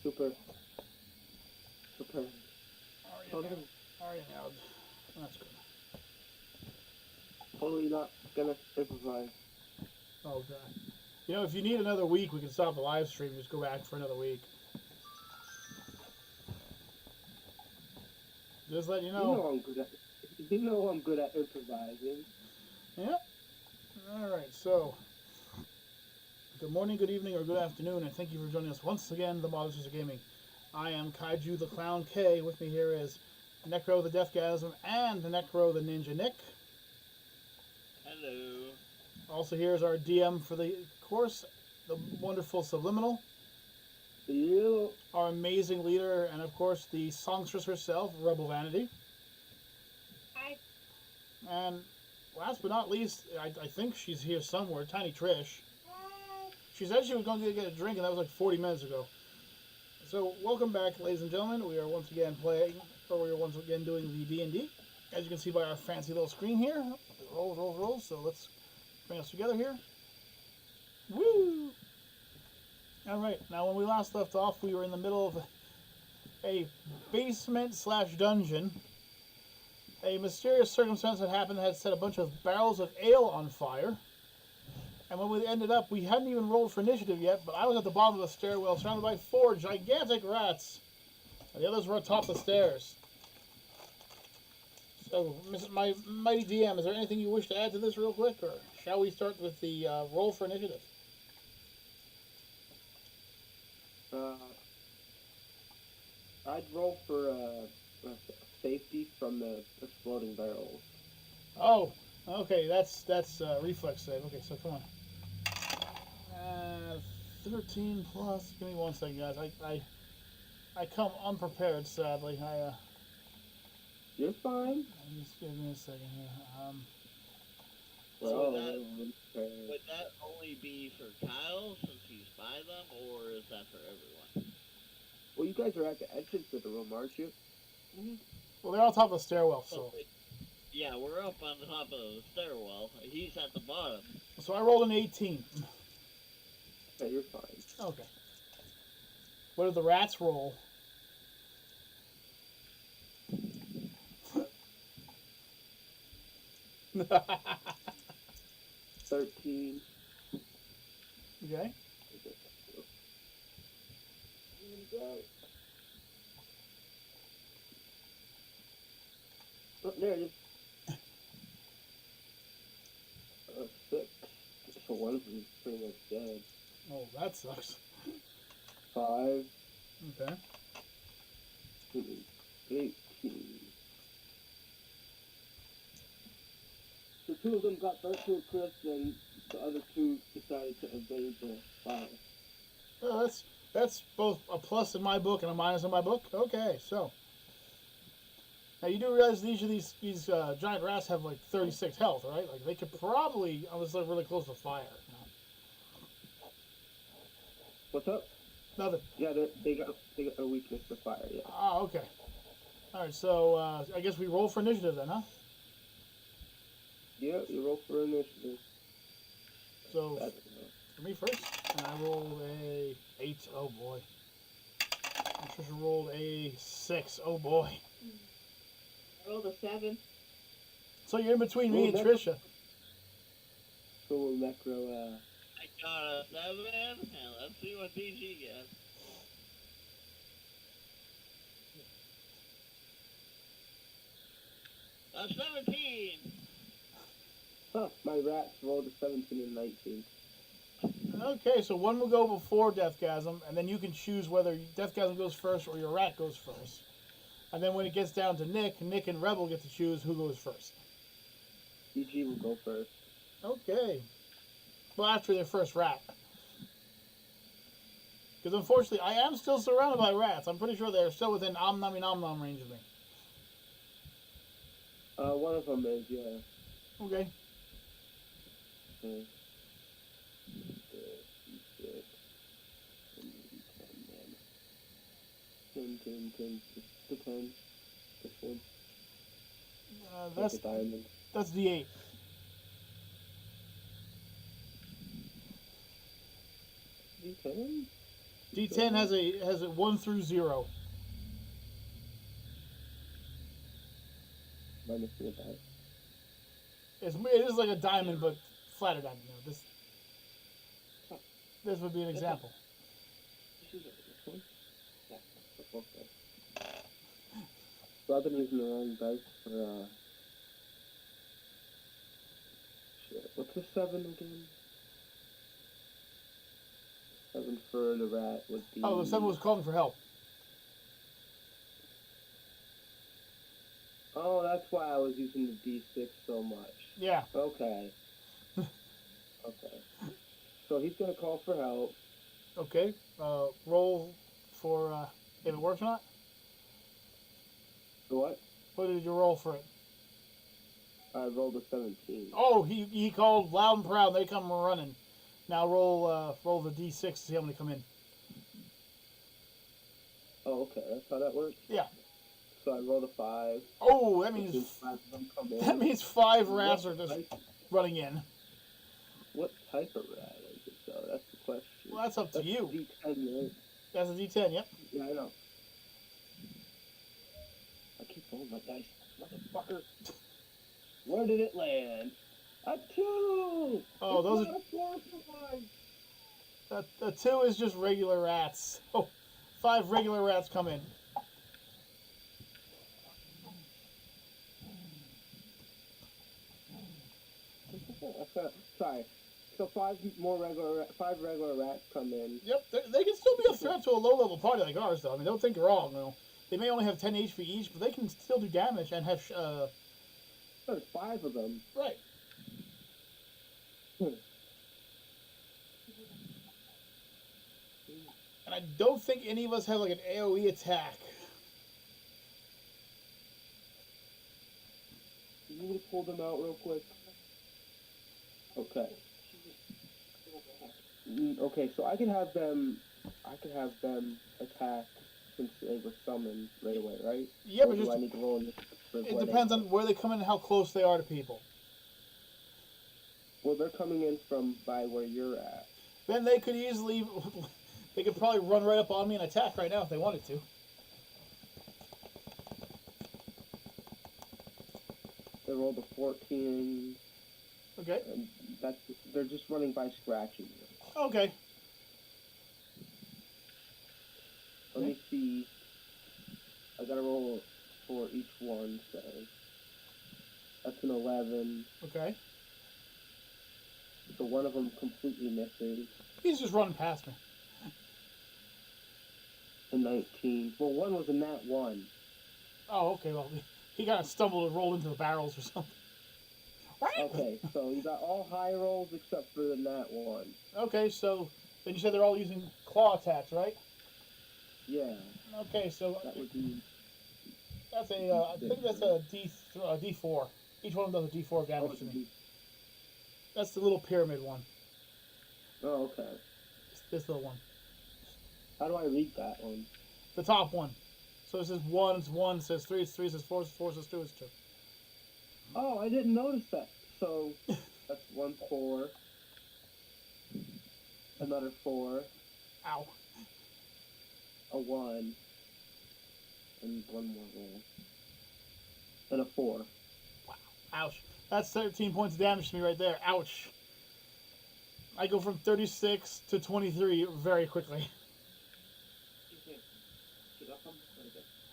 Super. Already nailed. That's good. Totally not gonna improvise. Oh god. You know, if you need another week, we can stop the live stream. Just go back for another week. Just let you know. You know I'm good at improvising. Yep. All right. So, good morning, good evening, or good afternoon, and thank you for joining us once again, the Monsters of Gaming. I am Kaiju the Clown K. With me here is Necro the Deathgasm and Necro the Ninja Nick. Hello. Also here is our DM for the course, the wonderful Subliminal. You. Our amazing leader, and of course the songstress herself, Rebel Vanity. Hi. And last but not least, I think she's here somewhere, Tiny Trish. Hi. She said she was going to get a drink, and that was like 40 minutes ago. So welcome back, ladies and gentlemen. We are once again doing the DnD. As you can see by our fancy little screen here. Rolls. So let's bring us together here. Woo! Alright, now when we last left off, we were in the middle of a basement/dungeon. A mysterious circumstance had happened that had set a bunch of barrels of ale on fire. And when we ended up, we hadn't even rolled for initiative yet, but I was at the bottom of the stairwell surrounded by 4 gigantic rats. And the others were atop the stairs. So, my mighty DM, is there anything you wish to add to this real quick, or shall we start with the roll for initiative? I'd roll for safety from the exploding barrels. Oh, okay, that's reflex save. Okay, so come on. 13 plus. Give me 1 second, guys. I come unprepared, sadly. You're fine. Just give me a second here. So would that only be for Kyle since he's by them, or is that for everyone? Well, you guys are at the entrance of the room, aren't you? Mm-hmm. Well, they're on top of the stairwell, so. Yeah, we're up on the top of the stairwell. He's at the bottom. So I rolled an 18. Yeah, you're fine. Okay. What did the rats roll? $13. Okay. Oh, there it is. 6. So one of them is pretty much dead. Oh, that sucks. 5. Okay. 18. So 2 of them got burnt to a crisp, and the other 2 decided to evade the fire. Oh, that's both a plus in my book and a minus in my book. Okay, so. Now you do realize these giant rats have like 36 health, right? Like they could probably, unless they're really close to fire. You know? What's up? Nothing. Yeah, they got a weakness for fire. Yeah. Ah, okay. All right, so I guess we roll for initiative then, huh? Yeah, you roll for initiative. So for me first, and I rolled a 8. Oh boy. And Trisha rolled a 6. Oh boy. I rolled a 7. So you're in between me and Trisha. So will Necro, I got a 7, and let's see what DG gets. A 17! Huh, my rats rolled a 17 and 19. Okay, so one will go before Deathgasm, and then you can choose whether Deathgasm goes first or your rat goes first. And then when it gets down to Nick and Rebel get to choose who goes first. DG will go first. Okay. Well, after their first rat. Because unfortunately, I am still surrounded by rats. I'm pretty sure they're still within Om Nami Nom Nom range of me. One of them is, yeah. Okay. 10. This one. That's a diamond. That's D8. D10? D10 has a 1 through 0. Am I missing a die? It is like a diamond, but flatter diamond. No, this would be an example. This one? Yeah. Okay. So I've been using the wrong dice for, shit. What's the 7 again? 7 for the rat would be... Oh, the 7 was calling for help. Oh, that's why I was using the D6 so much. Yeah. Okay. Okay. So he's gonna call for help. Okay. Roll for if it works or not. For what? What did you roll for it? I rolled a 17. Oh, he called loud and proud. They come running. Now roll the D6 to see how many come in. Oh, okay. That's how that works? Yeah. So I rolled a 5. Oh, that means 5 of them come in. that means 5 rats are just running in. What type of rat is it, though? That's the question. Well, that's up to you. D10, right? That's a D10, yep. Yeah, I know. I keep rolling my dice, motherfucker. Where did it land? A 2! Oh, it's those not are... a 4 for 1. The 2 is just regular rats. Oh, 5 regular rats come in. Sorry. So 5 regular rats come in. Yep, they can still be a threat to a low-level party like ours, though. I mean, don't think wrong, you know. They may only have 10 HP each, but they can still do damage and have, There's 5 of them. Right. And I don't think any of us have, like, an AoE attack. You need to pull them out real quick. Okay. Okay, so I could have them attack since they were summoned right away, right? Yeah, or but do just... I need to roll in It depends on where they come in and how close they are to people. Well, they're coming in from by where you're at. Then they could easily... They could probably run right up on me and attack right now if they wanted to. They rolled a 14. Okay. And they're just running by scratching you. Okay. Let me see. I gotta roll for each one, so that's an 11. Okay. So one of them completely misses. He's just running past me. A 19. Well, one was a nat 1. Oh, okay. Well, he kind of stumbled and rolled into the barrels or something. Okay, so you got all high rolls except for the nat 1. Okay, so then you said they're all using claw attacks, right? Yeah. Okay, so That would be... that's a, I think that's a D4. Each one of them does a D4 damage to me. That's the little pyramid one. Oh, okay. This little one. How do I read that one? The top one. So it says 1, it's 1, it says 3, it's 3, it says 4, it's 4, it says 2, it's 2. Oh, I didn't notice that. So, that's 1 4. Another 4. Ow. A 1. And one more roll. And a 4. Wow. Ouch. That's 13 points of damage to me right there. Ouch. I go from 36 to 23 very quickly.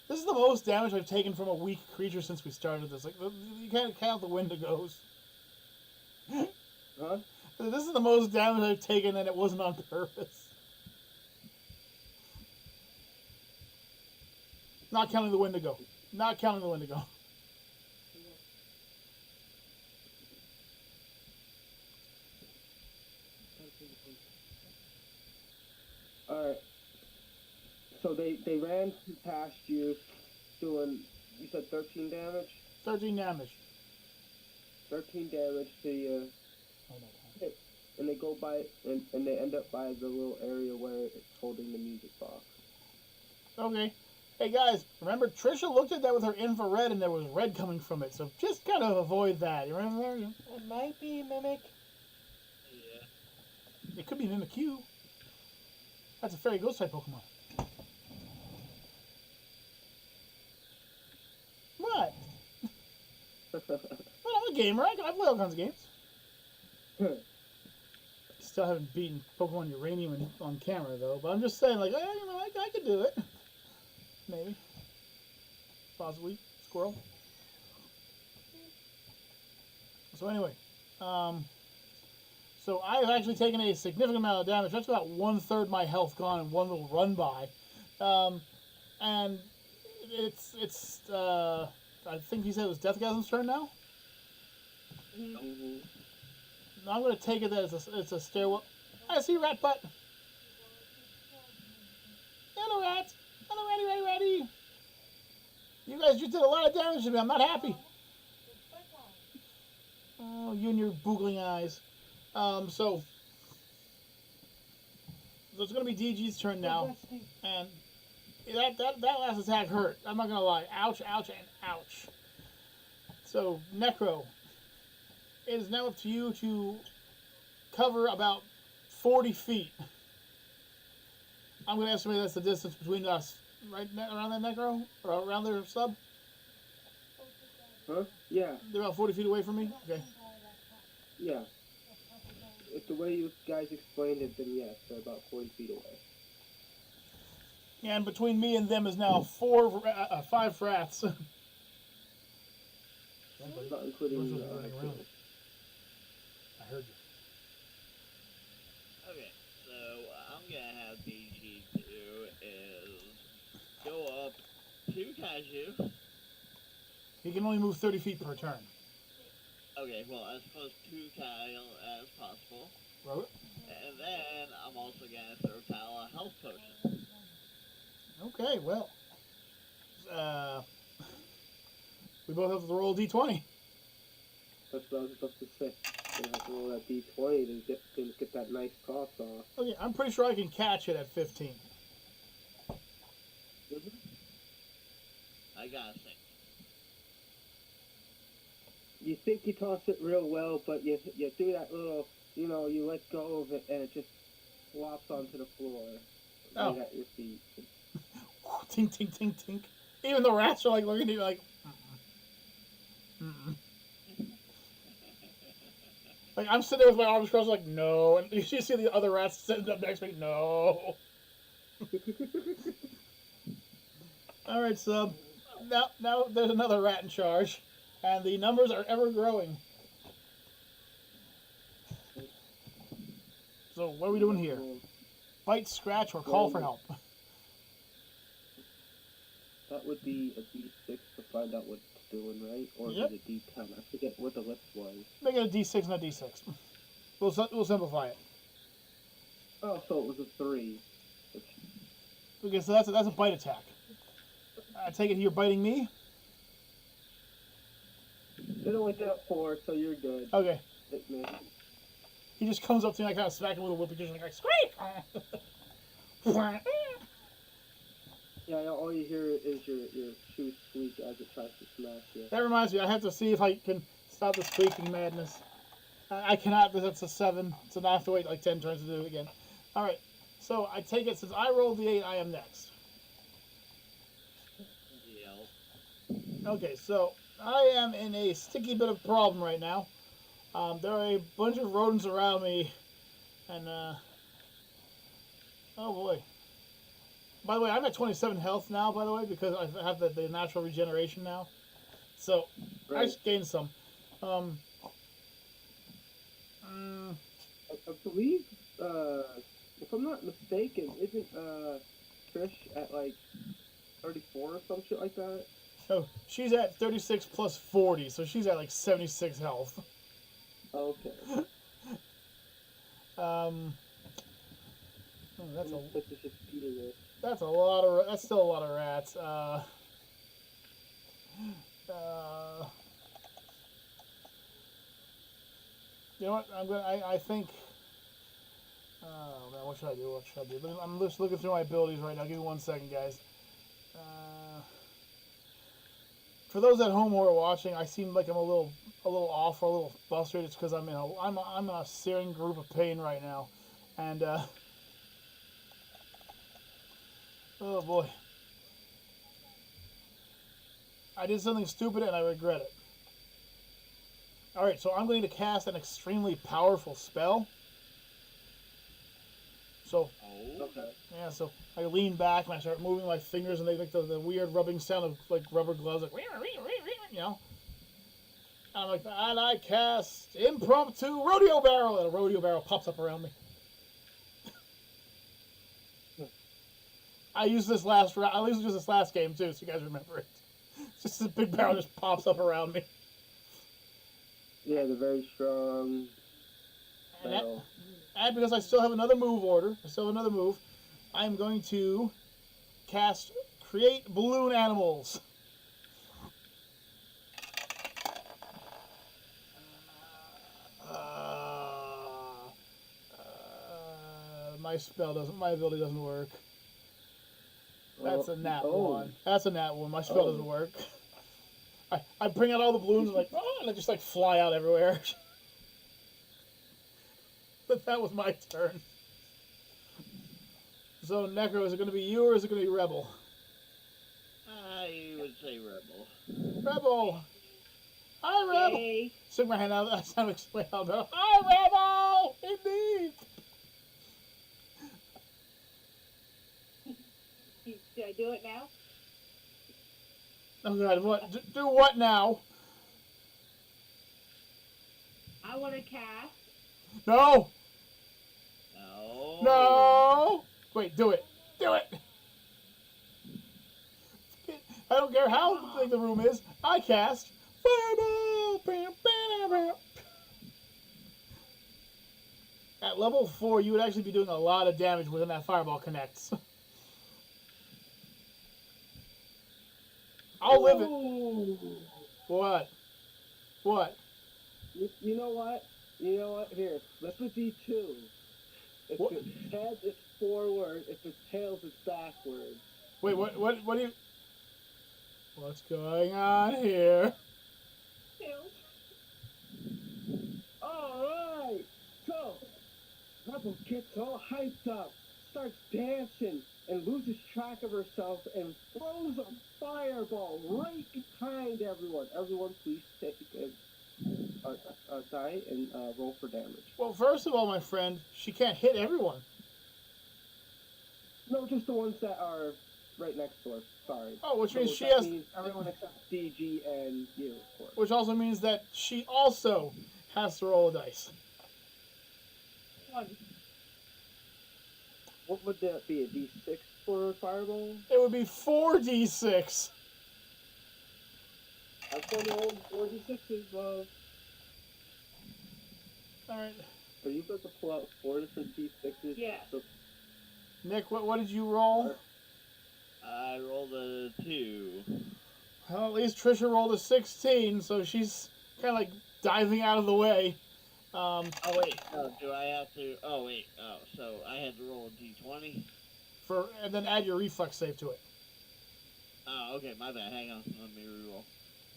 This is the most damage I've taken from a weak creature since we started this. Like, you can't count the Wendigos. Huh? This is the most damage I've taken, and it wasn't on purpose. Not counting the Wendigo. Not counting the Wendigo. Alright. So they ran past you doing, you said 13 damage? 13 damage. 13 damage to you. Oh, no. And they go by, and they end up by the little area where it's holding the music box. Okay. Hey guys, remember Trisha looked at that with her infrared and there was red coming from it, so just kind of avoid that. You remember? It might be Mimic. Yeah. It could be Mimikyu. That's a fairy ghost type Pokemon. What? Well, I'm a gamer. I play all kinds of games. Still haven't beaten Pokemon Uranium on camera though, but I'm just saying, like, I could do it. Maybe. Possibly. Squirrel. So anyway, so I've actually taken a significant amount of damage. That's about 1/3 my health gone in one little run by, and it's I think he said it was Deathgasm's turn now. Mm-hmm. Now I'm going to take it that it's a stairwell. I see rat butt. Hello, rat. Hello, ratty. You guys just did a lot of damage to me. I'm not happy. Oh, you and your boogling eyes. So it's going to be DG's turn now. And that last attack hurt. I'm not going to lie. Ouch, ouch, and ouch. So, Necro, it is now up to you to cover about 40 feet. I'm going to estimate that's the distance between us. Right around that Necro? Or around their sub? Huh? Yeah. They're about 40 feet away from me? Okay. Yeah. If the way you guys explained it, then yes, they're about 40 feet away. And between me and them is now 5 rats. Not including I heard you. Okay, so what I'm gonna have DG do is go up to Kaiju. He can only move 30 feet per turn. Okay, well, as close to Kyle as possible. Right. And then I'm also gonna throw Kyle a health potion. Okay, well. We both have to roll a d20. That's what I was supposed to say. You have to roll that d20 to get that nice toss off. Okay, I'm pretty sure I can catch it at 15. Mm-hmm. I gotta think. You think you toss it real well, but you do that little, you let go of it and it just flops onto the floor. Right at your feet. Tink, tink, tink, tink. Even the rats are like looking at you like, mm-mm. Like, I'm sitting there with my arms crossed like, no. And you see the other rats sitting up next to me, no. Alright, sub. Now there's another rat in charge. And the numbers are ever growing. So, what are we doing here? Bite, scratch, or call for help? That would be a D6 to find out what it's doing, right? Or Yep. is it a D10? I forget what the list was. Make it a D6, not D6. We'll simplify it. Oh, so it was a 3. Okay, so that's a bite attack. I take it you're biting me? It only did a 4, so you're good. Okay. It missed. He just comes up to me, I kind of smack him with a whip, and like, squeak! Yeah, all you hear is your shoe squeak as it tries to smash you. That reminds me, I have to see if I can stop the squeaking madness. I cannot, because that's a 7, so now I have to wait like 10 turns to do it again. Alright, so I take it, since I rolled the 8, I am next. Yep. Okay, so I am in a sticky bit of problem right now. There are a bunch of rodents around me, and oh boy. By the way, I'm at 27 health now, by the way, because I have the natural regeneration now. So, Right. I just gained some. I believe, if I'm not mistaken, isn't Trish at like 34 or some shit like that? So, she's at 36 plus 40, so she's at like 76 health. Okay. That's a lot of. That's still a lot of rats. You know what? I think. Oh man, what should I do? I'm just looking through my abilities right now. Give me 1 second, guys. For those at home who are watching, I seem like I'm a little off or a little flustered. It's because I'm in a searing group of pain right now, and Oh boy. I did something stupid and I regret it. Alright, so I'm going to cast an extremely powerful spell. So, Oh. Okay. yeah, so I lean back and I start moving my fingers and they make the weird rubbing sound of like rubber gloves, like, you know. And I'm like, and I cast impromptu rodeo barrel, and a rodeo barrel pops up around me. I used this last round. I used this last game too, so you guys remember it. It's just this big barrel just pops up around me. Yeah, the very strong barrel. And because I still have another move order, I'm going to cast Create Balloon Animals. My ability doesn't work. That's a nat one. That's a nat one. My spell doesn't work. I bring out all the balloons and and they just like fly out everywhere. But that was my turn. So Necro, is it going to be you or is it going to be Rebel? I would say Rebel. Rebel. Hi, Rebel. Yay. Stick my hand out. I sound explain out there. Hi, Rebel. Indeed. Should I do it now? Oh God! What? Do what now? I want to cast. No. No. No. Wait. Do it. Do it. I don't care how big the room is. I cast Fireball. Bam, bam, bam. At level 4, you would actually be doing a lot of damage when that fireball connects. I'll live it. What? What? You know what? You know what? Here, let's do D2. If What? its head, it's forward. If its tails, it's backward. Wait, what do you... What's going on here? Alright! So, Rebel gets all hyped up, starts dancing, and loses track of herself and throws a fireball right behind everyone. Everyone, please take a die and roll for damage. Well, first of all, my friend, she can't hit everyone. No, just the ones that are right next to her. Sorry. Oh, which means So she that has... means everyone except DG and you, of course. Which also means that she also has to roll a dice. 1. What would that be? A D6 for a fireball? It would be 4d6. I've done rolled 4d6s, love. Alright. Are you about to pull out 4 different D6s? Yeah. So, Nick, what did you roll? I rolled a 2. Well, at least Trisha rolled a 16, so she's kind of like diving out of the way. Oh wait, no, do I have to? Oh wait, so I had to roll a D20. And then add your reflex save to it. Oh, okay, my bad. Hang on, let me reroll.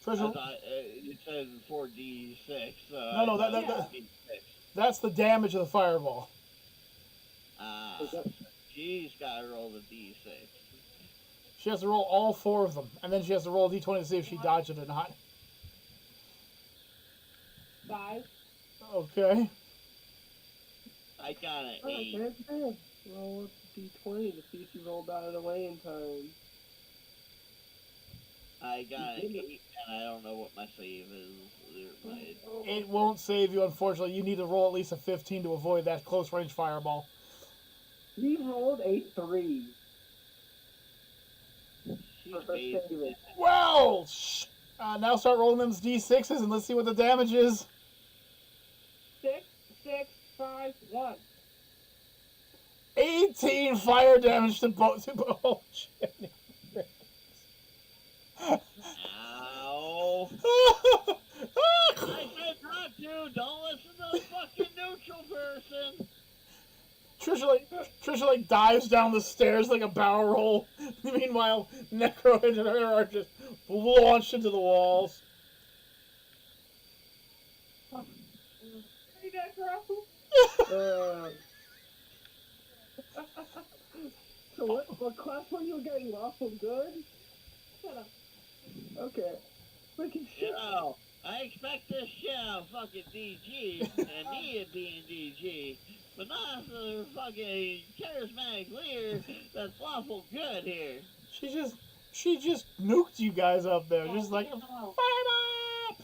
Trisha, I thought you said 4D6. No, that's the damage of the fireball. She's got to roll the D6. She has to roll all 4 of them, and then she has to roll a d20 to see if she dodged it or not. 5. Okay. I got an 8. Okay. Roll a D20 to see if you rolled out of the way in time. I got an 8, and I don't know what my save is. It won't save you, unfortunately. You need to roll at least a 15 to avoid that close range fireball. He rolled a 3. Well, now start rolling them d6s and let's see what the damage is. 6, 6, 5, 1. 18 fire damage to both. Oh, shit. Ow. I said not to. Don't listen to the fucking neutral person. Trisha like dives down the stairs like a barrel roll. Meanwhile, Necro and her are just launched into the walls. Hey, Necro. So what class were you getting? Lawful good? Shut up. Okay. Freaking shit. Yo, I expect this shit out of fucking DG and me at DnD, but not the fucking charismatic leader that's lawful good here. She just nuked you guys up there, just like fire up.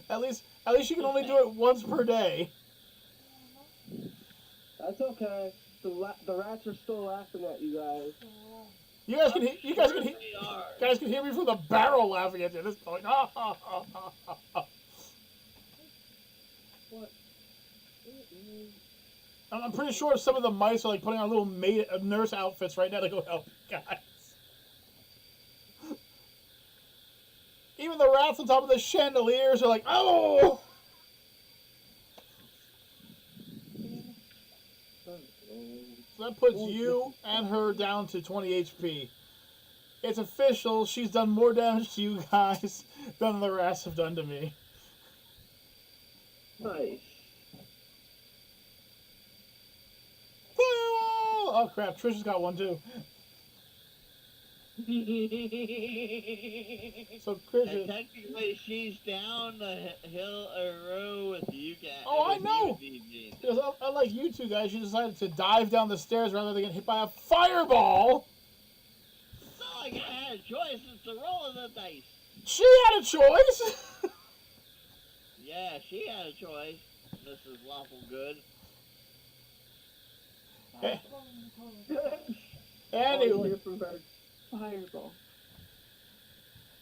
At least she can only do it once per day. That's okay. The rats are still laughing at you guys. You guys can They are. guys can hear me from the barrel laughing at you at this point. What? I'm pretty sure some of the mice are like putting on little nurse outfits right now to go help you guys. Even the rats on top of the chandeliers are like, oh! So that puts you and her down to 20 HP. It's official, she's done more damage to you guys than the rats have done to me. Nice. Oh crap, Trisha's got one too. So And Trisha... technically, she's down the hill or row with you guys. Oh, I with know. you, DG. Because unlike you two guys, she decided to dive down the stairs rather than get hit by a fireball. It's not like I had a choice. It's the roll of the dice. She had a choice. Yeah, she had a choice. Mrs. Lawful Good. Anyway, Fireball.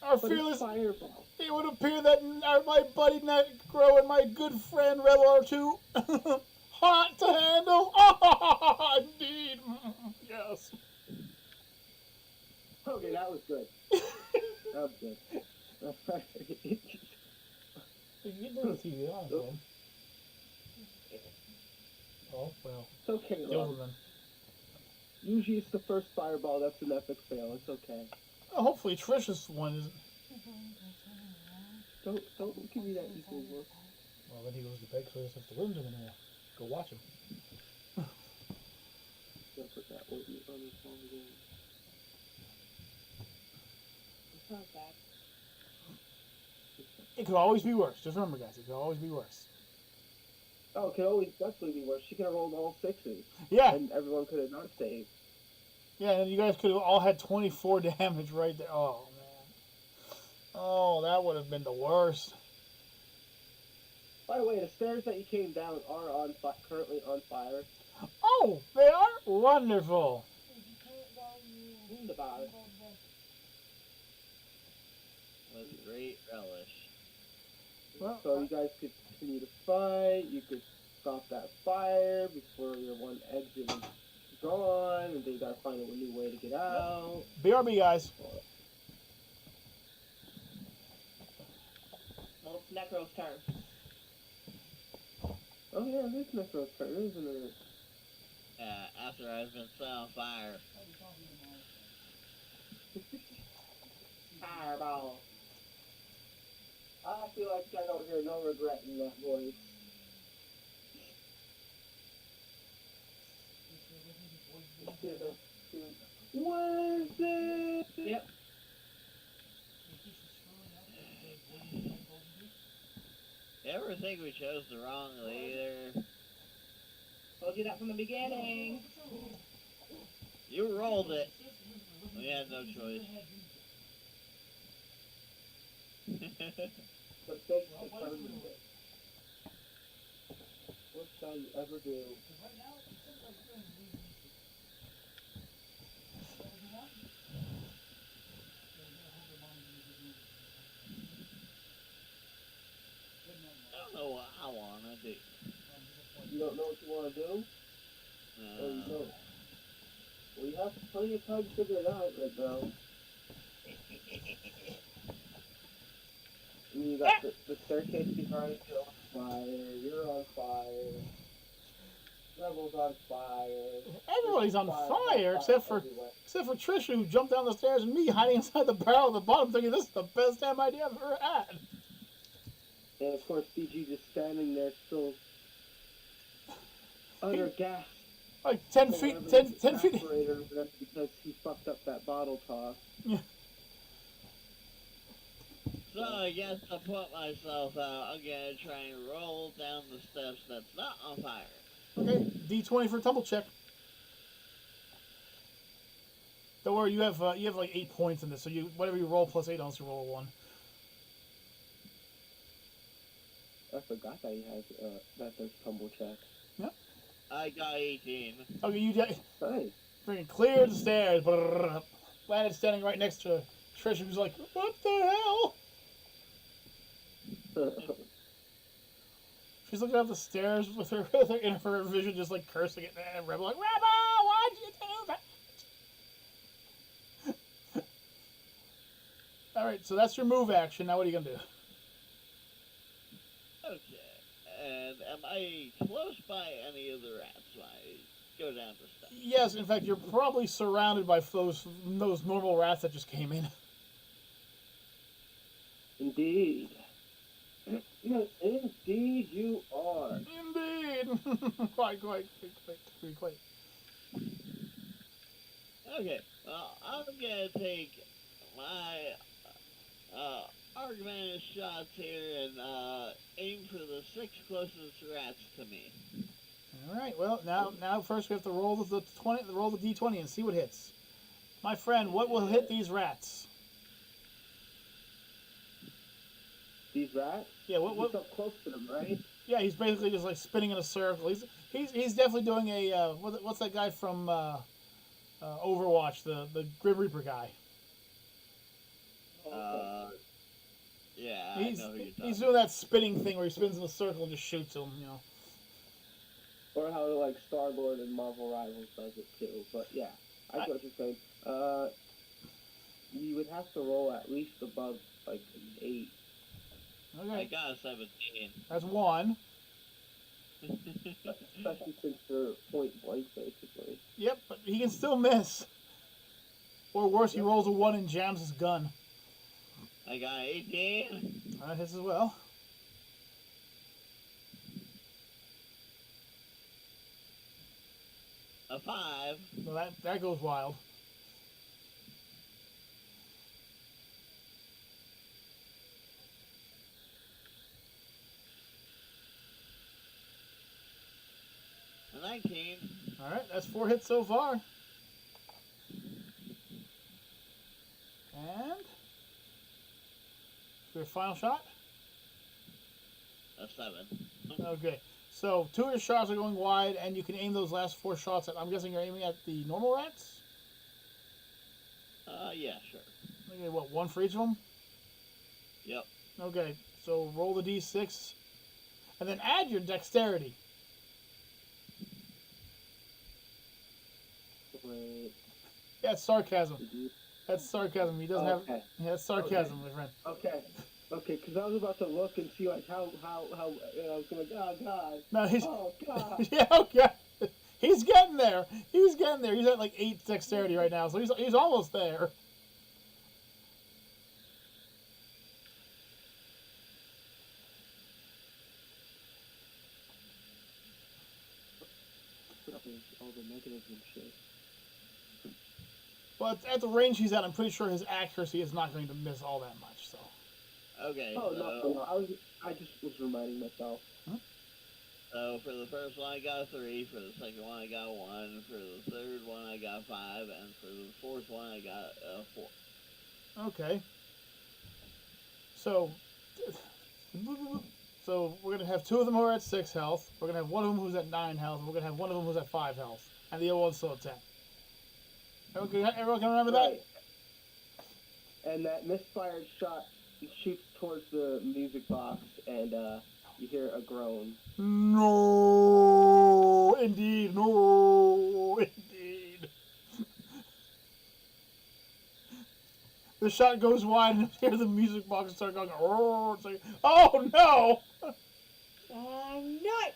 our But fearless... it's fireball. It would appear that my buddy Necro and my good friend Rebel are too hot to handle. Indeed. Yes. Okay, that was good. That was good. You can do the TV on, so. Oh, well. It's okay, Deal love. with them. Usually it's the first fireball that's an epic fail. It's okay. Well, hopefully Trisha's one isn't. Don't give me that equal look. Well, then he goes to bed, so I just have to listen to him anymore. Go watch him. Don't put that on his phone again. It's not bad. It could always be worse. Just remember, guys, it could always be worse. Oh, it could always definitely be worse. She could have rolled all sixes. Yeah. And everyone could have not saved. Yeah, and you guys could have all had 24 damage right there. Oh, man. Oh, that would have been the worst. By the way, the stairs that you came down are currently on fire. Oh, they are wonderful. Wunderbar. With great relish. Well, So you guys could continue to fight. You could stop that fire before your one exit is gone, and then you gotta find a new way to get out. BRB, guys. Well, it's Necro's turn. Oh yeah, it is Necro's turn, isn't it? After I've been set on fire. Fireball. I feel like I don't hear no regret in that voice. What is it? Yep. You ever think we chose the wrong leader? Told you that from the beginning. You rolled it. We had no choice. Mistakes determine it. What shall you ever do? I don't know what I want to do. You don't know what you want to do? Or you don't? Well, you have plenty of time to figure it out right now. I mean, you got the staircase behind you on fire, you're on fire, Rebel's on fire. Everybody's on fire except for everywhere. Trisha, who jumped down the stairs, and me hiding inside the barrel at the bottom, thinking this is the best damn idea I've ever had. And of course, BG just standing there still under gas Like 10 So feet, one of 10, them 10 feet. evaporator, that's because he fucked up that bottle toss. Yeah. So I guess to put myself out, I'm gonna try and roll down the steps that's not on fire. Okay, D20 for a tumble check. Don't worry, you have like 8 points in this, so you whatever you roll plus 8 unless you roll a 1. I forgot that he has that there's tumble check. I got 18. Okay, you get Nice. freaking cleared the stairs. Landed standing right next to Trish, who's like, "What the hell?" She's looking up the stairs with her infrared vision, just like cursing at Rebel, like, "Rebel, why'd you do that?" All right, so that's your move action. Now, what are you gonna do? Okay. And am I close by any of the rats when I go down the steps? Yes, in fact, you're probably surrounded by those normal rats that just came in. Indeed. Indeed you are. Indeed. quite. Okay. Well, I'm gonna take my argumentative shots here and aim for the 6 closest rats to me. All right. Well, now first we have to roll the D20 and see what hits. My friend, what will hit these rats? These rats? Yeah. What? He's up close to them, right? Yeah, he's basically just like spinning in a circle. He's definitely doing a what's that guy from Overwatch, the Grim Reaper guy. Yeah, I He's know who you're talking he's doing that spinning thing where he spins in a circle and just shoots them. You know. Or how like Star-Lord and Marvel Rivals does it too. But yeah, I get what you're saying. You would have to roll at least above like an 8. I Okay. got a 17. That's 1. Especially since they're point blank basically. Yep, but he can still miss. Or worse, he rolls a 1 and jams his gun. I got 18. That hits as well. A 5. Well, that goes wild. A 19. All right, that's 4 hits so far. And your final shot. A 7. Okay, so 2 of your shots are going wide, and you can aim those last 4 shots at. I'm guessing you're aiming at the normal rats. Yeah, sure. Okay, what, 1 for each of them? Yep. Okay, so roll the d6, and then add your dexterity. Wait. Yeah, it's sarcasm. That's sarcasm. He doesn't have. Okay. Yeah, that's sarcasm, my friend. Okay. Okay, because I was about to look and see like how I was gonna oh god. No, he's. Oh god. Yeah, okay. He's getting there. He's getting there. He's at like 8 dexterity right now, so he's almost there. All the negatives and shit. But at the range he's at, I'm pretty sure his accuracy is not going to miss all that much. So. Okay. Oh so, no, I just was reminding myself. So for the first one I got a 3, for the second one I got 1, for the third one I got 5, and for the fourth one I got 4. Okay. So we're gonna have 2 of them who are at 6 health. We're gonna have 1 of them who's at 9 health. And we're gonna have 1 of them who's at 5 health, and the other one's still at 10. Everyone can remember that? Right. And that misfired shot shoots towards the music box, and you hear a groan. No, indeed, no, indeed. The shot goes wide, and you hear the music box start going. Oh, it's like, oh no! No!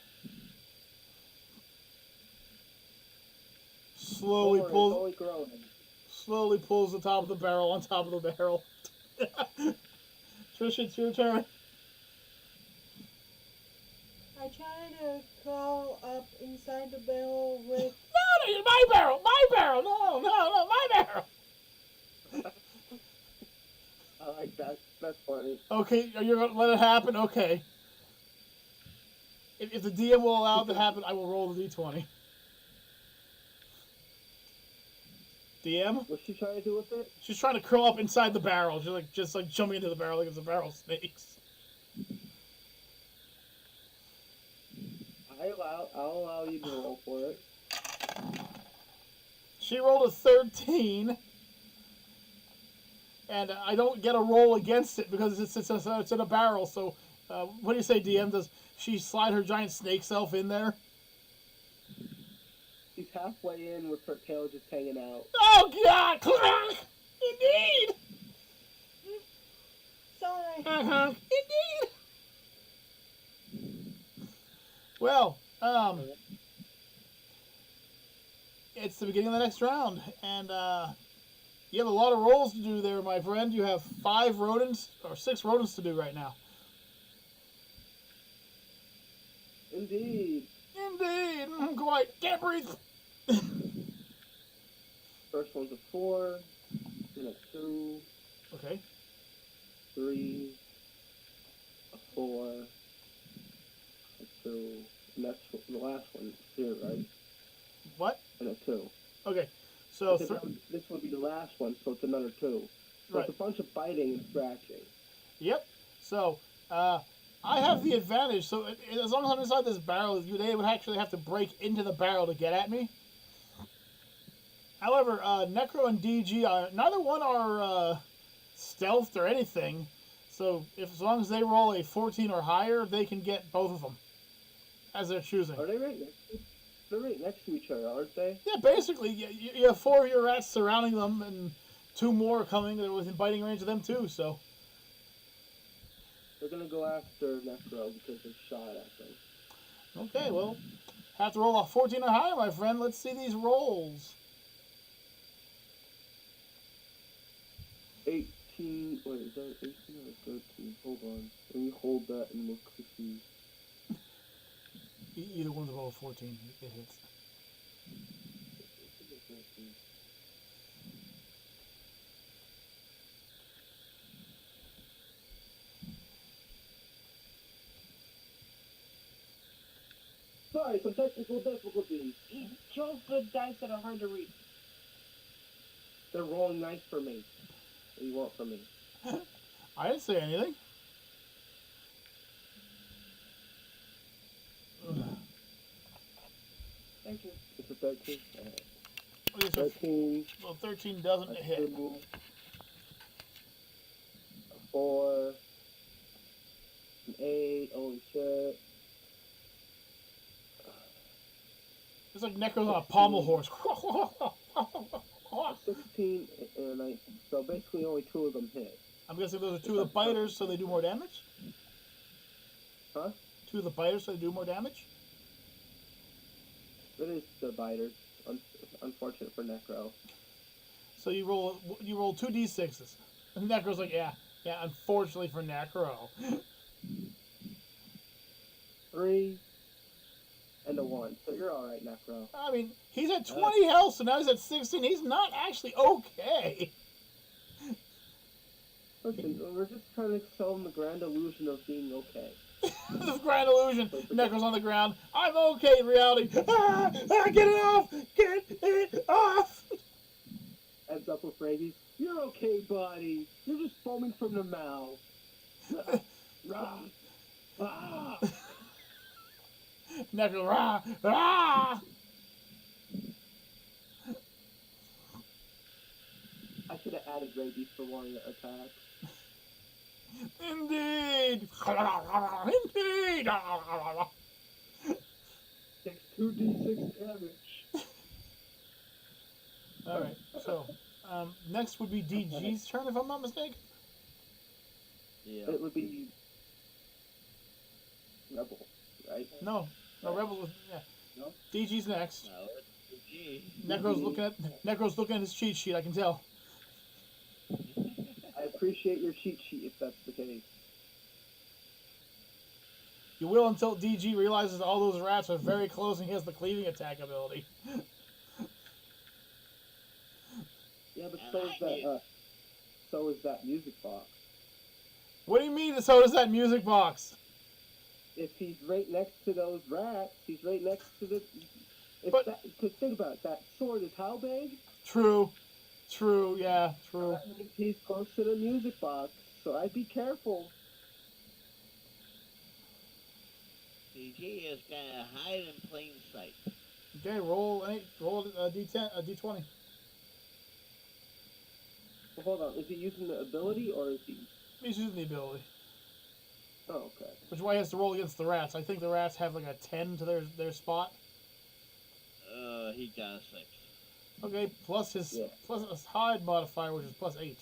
Slowly pulls the top of the barrel on top of the barrel. Trish, it's your turn. I try to crawl up inside the barrel with... No, my barrel! My barrel! No, my barrel! I like that. That's funny. Okay, you're going to let it happen? Okay. If the DM will allow it to happen, I will roll the d20. DM? What's she trying to do with it? She's trying to curl up inside the barrel. She's just jumping into the barrel like it's a barrel of snakes. I'll allow you to roll for it. She rolled a 13. And I don't get a roll against it because it's in a barrel. So, what do you say, DM? Does she slide her giant snake self in there? She's halfway in with her tail just hanging out. Oh, God! Indeed! Sorry. Uh-huh. Indeed! Well, it's the beginning of the next round. And, you have a lot of rolls to do there, my friend. You have 5 rodents, or 6 rodents to do right now. Indeed. Indeed. Quite. Can't breathe. First one's a 4, then a 2, Okay. 3, a 4, a 2, and that's the last one here, right? What? And a 2. Okay. So, This would be the last one, so it's another 2. So Right. it's a bunch of biting and scratching. yep. So, I have the advantage. So, as long as I'm inside this barrel, they would actually have to break into the barrel to get at me. However, Necro and DG, neither one are stealthed or anything. So, as long as they roll a 14 or higher, they can get both of them as they're choosing. Are they right next to They're right next to each other, aren't they? Yeah, basically, you have 4 of your rats surrounding them, and 2 more coming within biting range of them too. So They're gonna go after Necro because they shot at them. okay, well, have to roll a 14 or higher, my friend. Let's see these rolls. 18. Wait, is that 18 or 13? Hold on. Let me hold that and look to see. Either one's above 14. It hits. Sorry, some technical difficulties. You chose the dice that are hard to read. They're rolling nice for me. What do you want from me? I didn't say anything. Thank you. It's a 13. Alright. Okay, so 13. well, 13 doesn't A hit. 2, a 4. An 8. Holy shit. It's like Necro's on a pommel horse. 16 and 19. So basically only 2 of them hit. I'm guessing those are 2 of the biters, so they do more damage? Huh? 2 of the biters, so they do more damage? It is the biters. Unfortunate for Necro. So you roll 2 d6s. And Necro's like, yeah, unfortunately for Necro. 3 and a 1. So you're alright, Necro. I mean, he's at 20 health, so now he's at 16. He's not actually okay. Listen, we're just trying to sell him the grand illusion of being okay. This grand illusion. Necro's on the ground. I'm okay in reality. Get it off! Get it off! Ends up with Rabies. You're okay, buddy. You're just foaming from the mouth. Rah. Ah. Necro, rah, rah! I should have added Rabies for one of the attacks. Indeed! Indeed! Takes 2d6 damage. Alright, so, next would be DG's turn, if I'm not mistaken. Yeah. It would be Rebel, right? No, Rebel was, yeah. No? DG's next. No, it's G. Necro's looking at his cheat sheet, I can tell. I appreciate your cheat sheet if that's the case. You will until DG realizes all those rats are very close and he has the cleaving attack ability. Yeah, but so is that music box. What do you mean? So does that music box? If he's right next to those rats, he's right next to the. Because think about it, that sword is how big? True. Yeah, true. That means he's close to the music box, so I'd be careful. DG is gonna hide in plain sight. Okay, roll a D10, a D20. Well, hold on, is he using the ability or is he? He's using the ability. Oh, okay. Which is why he has to roll against the rats. I think the rats have like a 10 to their spot. He got a 6. Okay, plus his hide modifier, which is plus 8.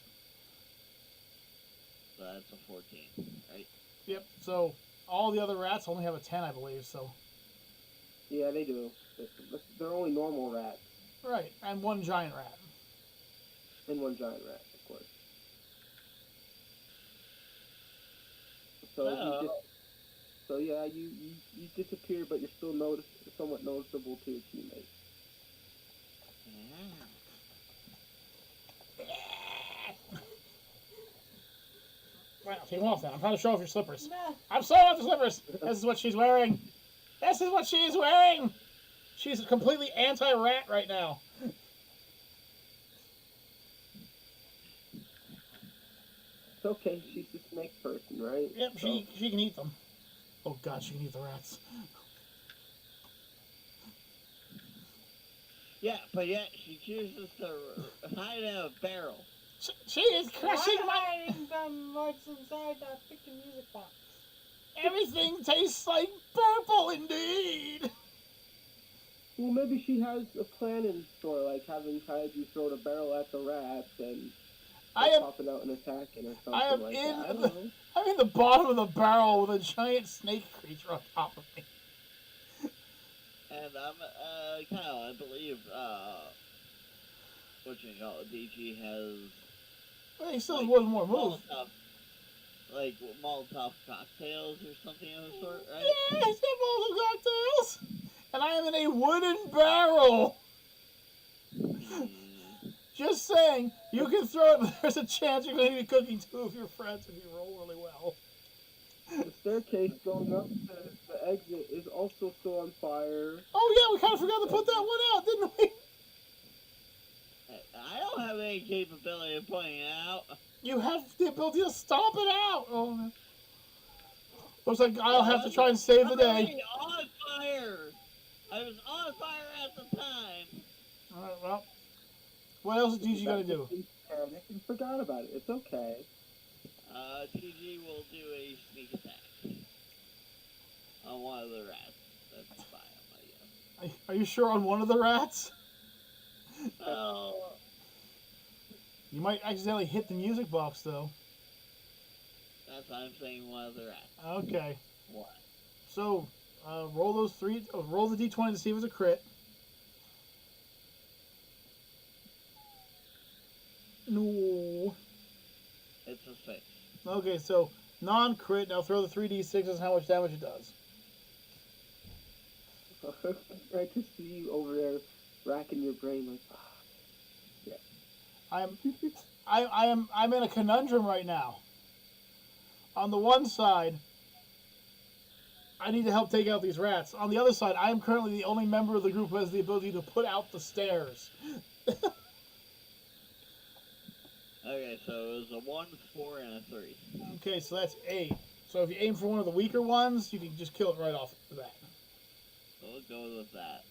So that's a 14, right? Yep. So all the other rats only have a 10, I believe. So. Yeah, they do. They're only normal rats. Right, and one giant rat. And one giant rat, of course. So you disappear, but you're still somewhat noticeable to your teammates. Well, take them off then. I'm trying to show off your slippers. Nah. I'm showing off the slippers. This is what she's wearing. This is what she's wearing. She's completely anti-rat right now. It's okay. She's the snake person, right? Yep, she can eat them. Oh God, she can eat the rats. Yeah, but yet she chooses to hide in a barrel. She is crushing I'm my... hiding from what's inside that freaking music box. Everything tastes like purple indeed. Well, maybe she has a plan in store, like having Kaiju throw the barrel at the rats and popping out and attacking or something like that. I don't know. I'm in the bottom of the barrel with a giant snake creature on top of me. And Kyle, I believe, DG has... Well, he still has one more move. Molotov cocktails or something of the sort, right? Yeah, he's got Molotov cocktails! And I am in a wooden barrel! Just saying, you can throw it, but there's a chance you're going to be cooking two of your friends if you roll really well. The staircase going up to the exit is also still on fire. Oh yeah, we kind of forgot to put that one out, didn't we? I don't have any capability of putting it out. You have the ability to stomp it out! Oh, no. Looks like I'll have to try and save the day. I was on fire! I was on fire at the time! Alright, well. What else is DG gonna do? I forgot about it. It's okay. DG will do a sneak attack on one of the rats. That's fine, I guess. Are you sure on one of the rats? Oh. You might accidentally hit the music box, though. That's why I'm saying one of the rats. Okay. What? So, roll those three. Roll the d20 to see if it's a crit. No. It's a 6. Okay, so non-crit. Now throw the 3d6 and how much damage it does. Right to see you over there racking your brain like, yeah. I'm in a conundrum right now. On the one side, I need to help take out these rats. On the other side, I am currently the only member of the group who has the ability to put out the stairs. Okay, so it was a 1, 4, and a 3. Okay, so that's 8. So if you aim for one of the weaker ones, you can just kill it right off the bat. We'll go with that.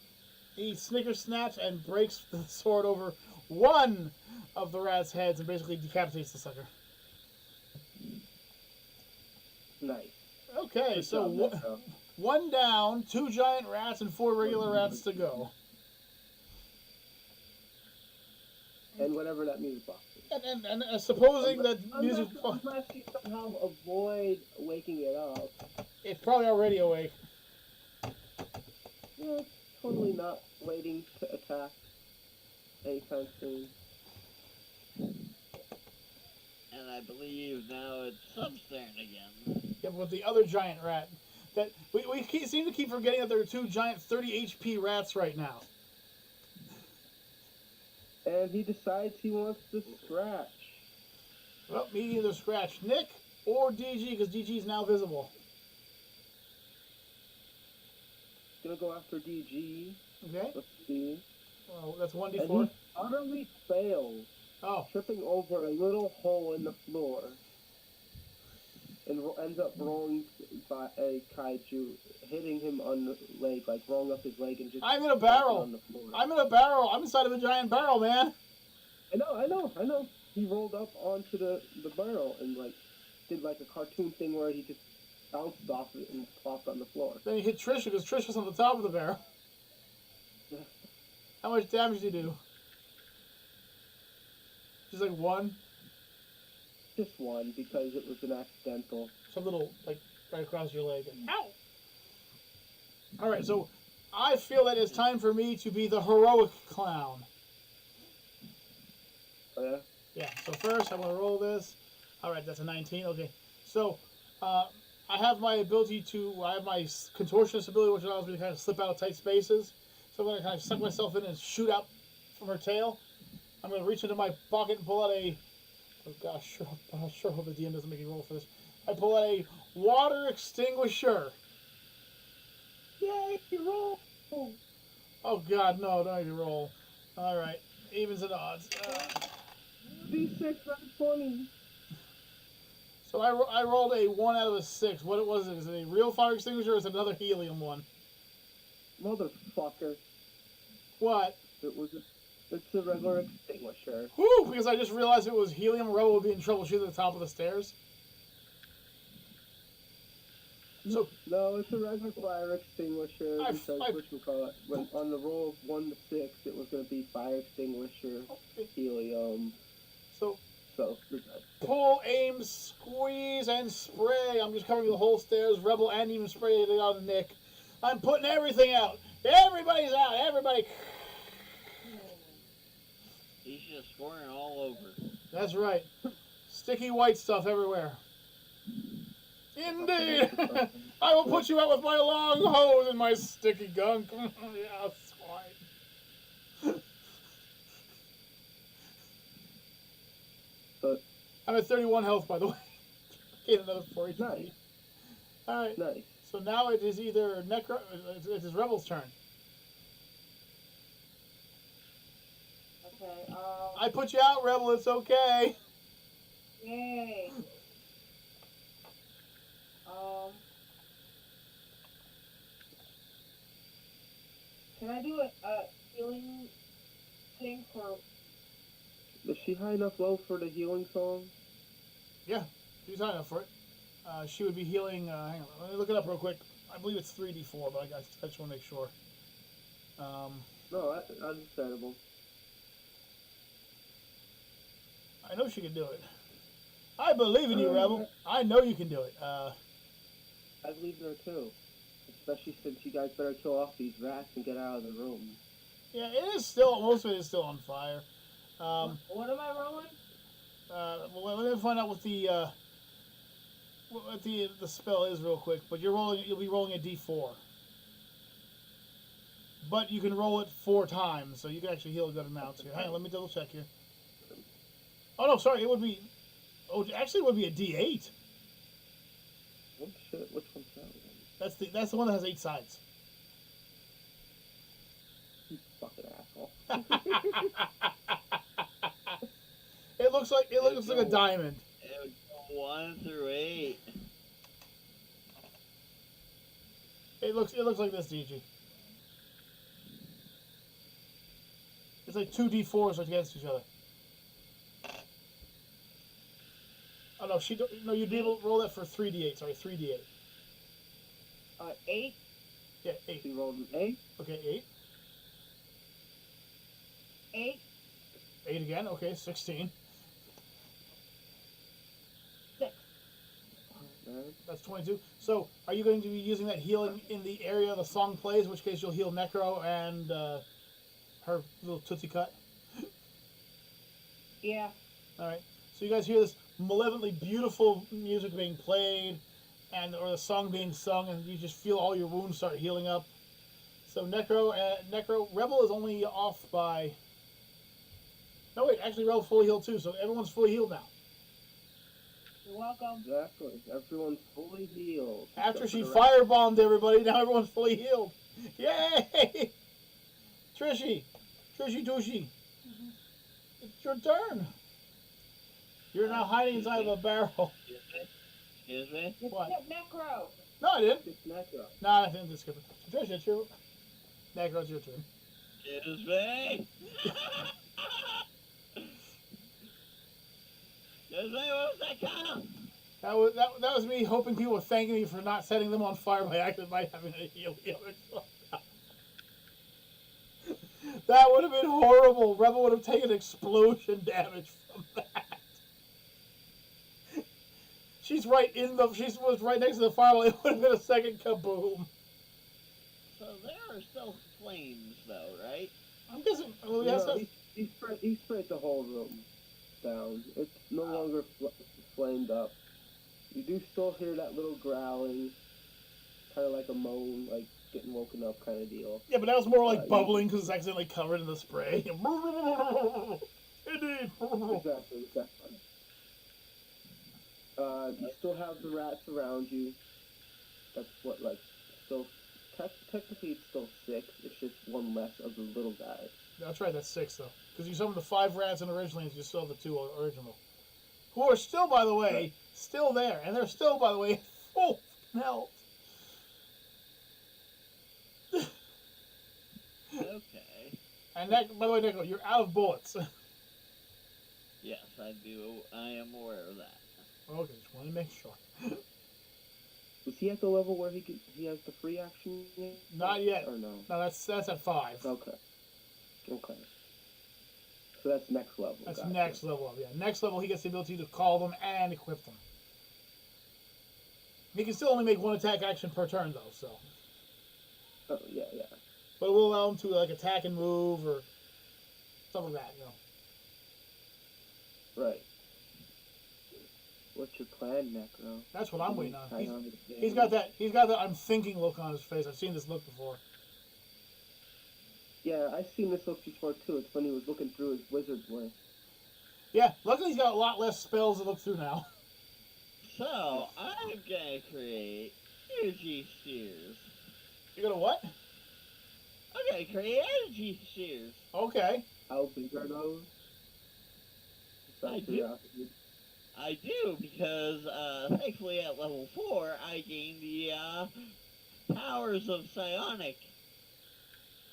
He snicker snaps and breaks the sword over one of the rat's heads and basically decapitates the sucker. Nice. Okay, Good so job, one down, 2 giant rats, and 4 regular rats to go. And whatever that music box is. And supposing that music... Unless you somehow avoid waking it up. It's probably already awake. Yeah, it's totally not waiting to attack anytime soon. And I believe now it's Sub's turn again. Yeah, but with the other giant rat. That seem to keep forgetting that there are two giant 30 HP rats right now. And he decides he wants to scratch. Well, me either scratch Nick or DG because DG is now visible. Gonna go after DG. Okay. Let's see. Well, that's 1d4. And he utterly fails, Oh. tripping over a little hole in the floor. And ends up rolling by a kaiju, hitting him on the leg, like rolling up his leg and just. I'm in a barrel. On the floor. I'm in a barrel. I'm inside of a giant barrel, man. I know. He rolled up onto the barrel and like did like a cartoon thing where he just bounced off it and plopped on the floor. Then he hit Trisha because Trisha's on the top of the barrel. How much damage did he do? Just like one? Just one, because it was an accidental. Some little, like, right across your leg. Ow! Alright, so I feel that it's time for me to be the heroic clown. Oh, yeah? Yeah, so first I'm going to roll this. Alright, that's a 19. Okay. So, I have my ability to, I have my contortionist ability, which allows me to kind of slip out of tight spaces. So I'm going to kind of suck myself in and shoot out from her tail. I'm going to reach into my pocket and pull out a, oh gosh, I sure hope the DM doesn't make me roll for this. I pull out a water extinguisher. Yay, you roll! Oh god, no, don't even roll. Alright, evens and odds. D6 out of 20. So I rolled a 1 out of a 6. What was it? Is it a real fire extinguisher or is it another helium one? Motherfucker. What? It's a regular extinguisher. Whew, because I just realized if it was helium, Rebel would be in trouble. She's at the top of the stairs. So, No, it's a regular fire extinguisher because when on the roll of 1 to 6, it was going to be fire extinguisher, helium. So you're good. pull, aim, squeeze, and spray. I'm just covering the whole stairs, Rebel, and even spraying it on Nick. I'm putting everything out. Everybody's out. Everybody. He's just scoring all over. That's right. Sticky white stuff everywhere. Indeed. I will put you out with my long hose and my sticky gunk. Yeah, that's fine. I'm at 31 health, by the way. Gain another 4 HP. Nice. Alright. Nice. So now it is either Necro... It is Rebel's turn. Okay, I put you out, Rebel. It's okay. yay. Can I do a healing thing for... Is she high enough low for the healing song? Yeah, she's high enough for it. She would be healing... hang on, let me look it up real quick. I believe it's 3d4, but I just want to make sure. No, that's understandable. I know she can do it. I believe in you, Rebel. I know you can do it. I believe in her too. Especially since you guys better kill off these rats and get out of the room. Yeah, it is still... Most of it is still on fire. What am I rolling? Well, let me find out what the spell is real quick. But you'll be rolling a d4. But you can roll it 4 times, so you can actually heal a good amount here. Hang on, let me double check here. Oh no, sorry, it would be... Oh, actually, it would be a d8. Oh shit, which one's that one? That's the one that has 8 sides. You fucking asshole. It looks like a diamond. It would go 1 through 8. It looks like this, DG. It's like 2 d4s against each other. Oh no, you'd be able to roll that for 3d8. Sorry, 3d8. 8? Yeah, 8. You rolled an 8? Okay, 8. 8? 8 again. Okay, 16. 6. That's 22. So, are you going to be using that healing in the area the song plays? In which case, you'll heal Necro and her little Tootsie Cut. Yeah. All right. So you guys hear this malevolently beautiful music being played, and or the song being sung, and you just feel all your wounds start healing up. So Necro Rebel is only off by. No wait, actually Rebel's fully healed too, so everyone's fully healed now. You're welcome. Exactly. Everyone's fully healed. After she Except for the firebombed everybody, now everyone's fully healed. Yay! Trishy Tushy, it's your turn. You're now hiding inside of a barrel. Excuse me? It's What? Necro. No, I didn't. It's Necro. No, I didn't skip it. Trish, it's your. Necro, it's your turn. Excuse me? Excuse me, what was that count? That was me hoping people were thanking me for not setting them on fire by accident by having a heal the other side. That would have been horrible. Rebel would have taken explosion damage from that. She was right next to the fireball. It would have been a second kaboom. So there are still flames, though, right? I'm guessing. Well, No, he spread the whole room down. It's no longer flamed up. You do still hear that little growling, kind of like a moan, like getting woken up kind of deal. Yeah, but that was more like bubbling because it's accidentally covered in the spray. Indeed. Exactly. You still have the rats around you. That's what, like, still, technically it's still 6. It's just one less of the little guys. That's right, that's 6 though. Because you summoned the 5 rats in originally, and you still have the 2 original. Who are still, by the way, still there. And they're still, by the way, full health. Okay. And that, by the way, Nico, you're out of bullets. Yes, I do. I am aware of that. Okay, just wanted to make sure. Was he at the level where he has the free action yet? Not yet. Or no? No, that's at 5. Okay. So that's next level. That's gotcha. next level up, yeah. Next level, he gets the ability to call them and equip them. He can still only make 1 attack action per turn, though, so. Oh, yeah. But it will allow him to, like, attack and move or stuff like that, you know. Right. What's your plan, Necro? That's what I'm waiting on. Hang on to the He's got that I'm thinking look on his face. I've seen this look before. Yeah, I've seen this look before too. It's when he was looking through his wizard list. Yeah, luckily he's got a lot less spells to look through now. So, I'm gonna create energy spheres. You gonna what? I'm gonna create energy spheres. Okay. How big are those? Just out I of do. curiosity. I do, because, thankfully at level 4, I gained the, powers of psionic.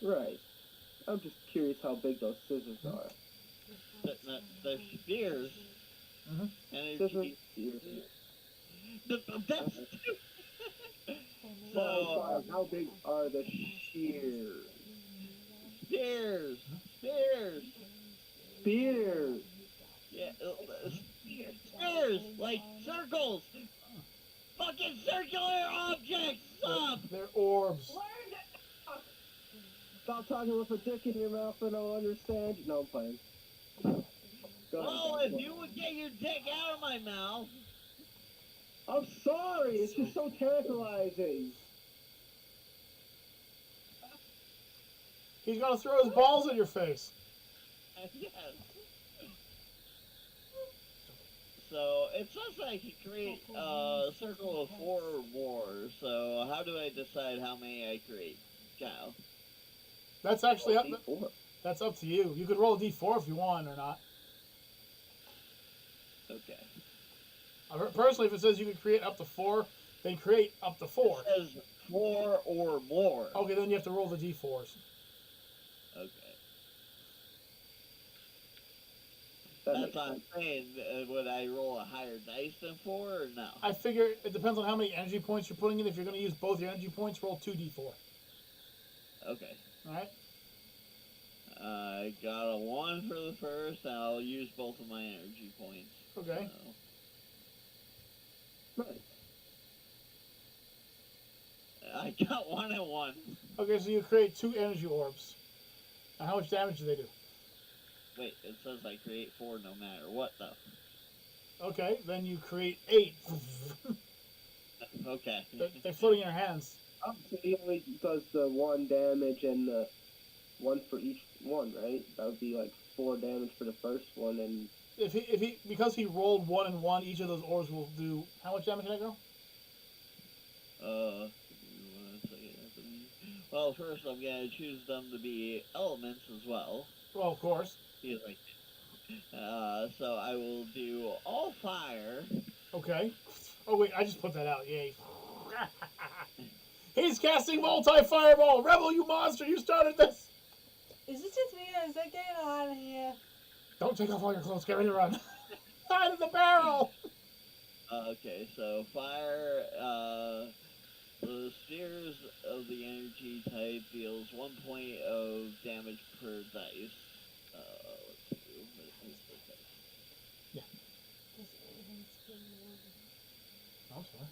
Right. I'm just curious how big those scissors are. The spheres. Mhm. Energy. Scissors? That's... Oh, so, how big are the shears? spears. Spears! Yeah, spears, like circles. Fucking circular objects. Stop. They're orbs. Learn to talk. Stop talking with a dick in your mouth and I'll understand. No, I'm playing. Go ahead, Well, guys. if you would get your dick out of my mouth. I'm sorry, it's just so tantalizing. He's gonna throw his balls in your face. Yes. So it says I can create a circle of 4 or more. So how do I decide how many I create, Kyle? That's actually up. D4. That's up to you. You could roll a d4 if you want or not. Okay. Personally, if it says you can create up to 4, then create up to 4. It says 4 or more. Okay, then you have to roll the d4s. Okay. That That's makes what I'm sense. saying. Would I roll a higher dice than 4 or no? I figure it depends on how many energy points you're putting in. If you're going to use both your energy points, roll 2d4. Okay. Alright? I got a 1 for the first, and I'll use both of my energy points. Okay. So. Nice. I got 1 and 1. Okay, so you create 2 energy orbs. Now, how much damage do they do? Wait, it says I create 4 no matter what, though. Okay, then you create 8. Okay. They're floating in your hands. Oh, so he only does the 1 damage and the 1 for each one, right? That would be like 4 damage for the first one, and If he because he rolled 1 and 1, each of those orbs will do how much damage, Necro? Give me 1 second. Well, first I'm gonna choose them to be elements as well. Well, of course. He's like, so I will do all fire. Okay. Oh wait, I just put that out. Yay. He's casting multi-fireball. Rebel, you monster! You started this. Is it just me or is it getting hot in here? Don't take off all your clothes. Get ready to run. Side of the barrel. Okay, so fire, the spheres of the energy type deals 1 point of damage per dice. Let's see, what is the dice? Does everything spin over? I'm sorry.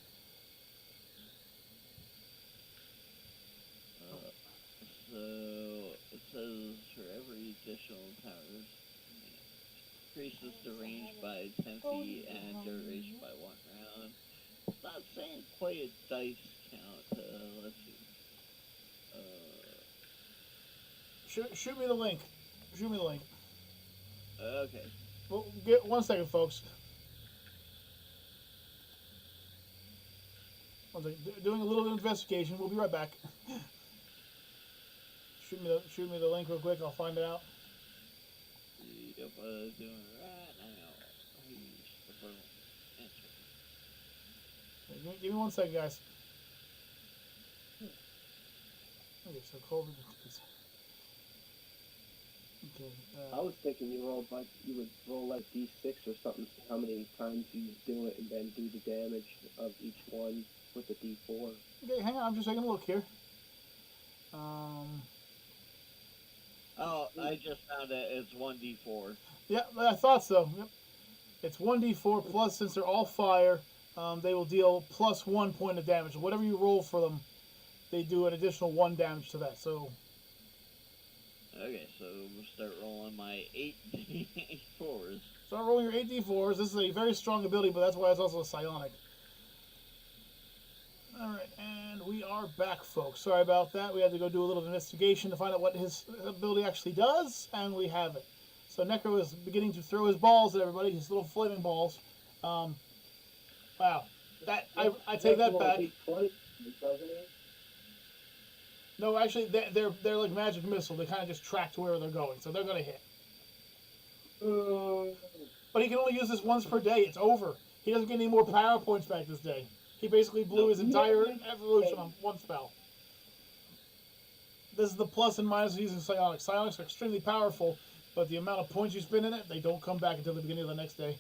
So it says for every additional powers, increases the range by 10 feet and duration by 1 round. It's not saying quite a dice count. Let's see. Shoot me the link. Shoot me the link. Okay. Well, get 1 second, folks. 1 second. Doing a little investigation. We'll be right back. Shoot me the link real quick. I'll find it out. Yep, doing it right now. Give me 1 second, guys. Okay, so cold. Okay. I was thinking you would roll like D6 or something, see how many times you do it, and then do the damage of each one with the D4. Okay, hang on. I'm just taking a look here. Oh, I just found it. It's 1d4. Yeah, I thought so. Yep. It's 1d4 plus, since they're all fire, they will deal plus 1 point of damage. Whatever you roll for them, they do an additional 1 damage to that. So. Okay, so we'll start rolling my 8d4s. Start rolling your 8d4s. This is a very strong ability, but that's why it's also a psionic. Alright, and we are back, folks. Sorry about that. We had to go do a little investigation to find out what his ability actually does, and we have it. So Necro is beginning to throw his balls at everybody, his little flaming balls. Wow. That I take that back. No, actually, they're like magic missile. They kind of just track to where they're going, so they're going to hit. But he can only use this once per day. It's over. He doesn't get any more power points back this day. He basically blew his entire evolution on 1 spell. This is the plus and minus of using psionics. Psionics are extremely powerful, but the amount of points you spend in it, they don't come back until the beginning of the next day.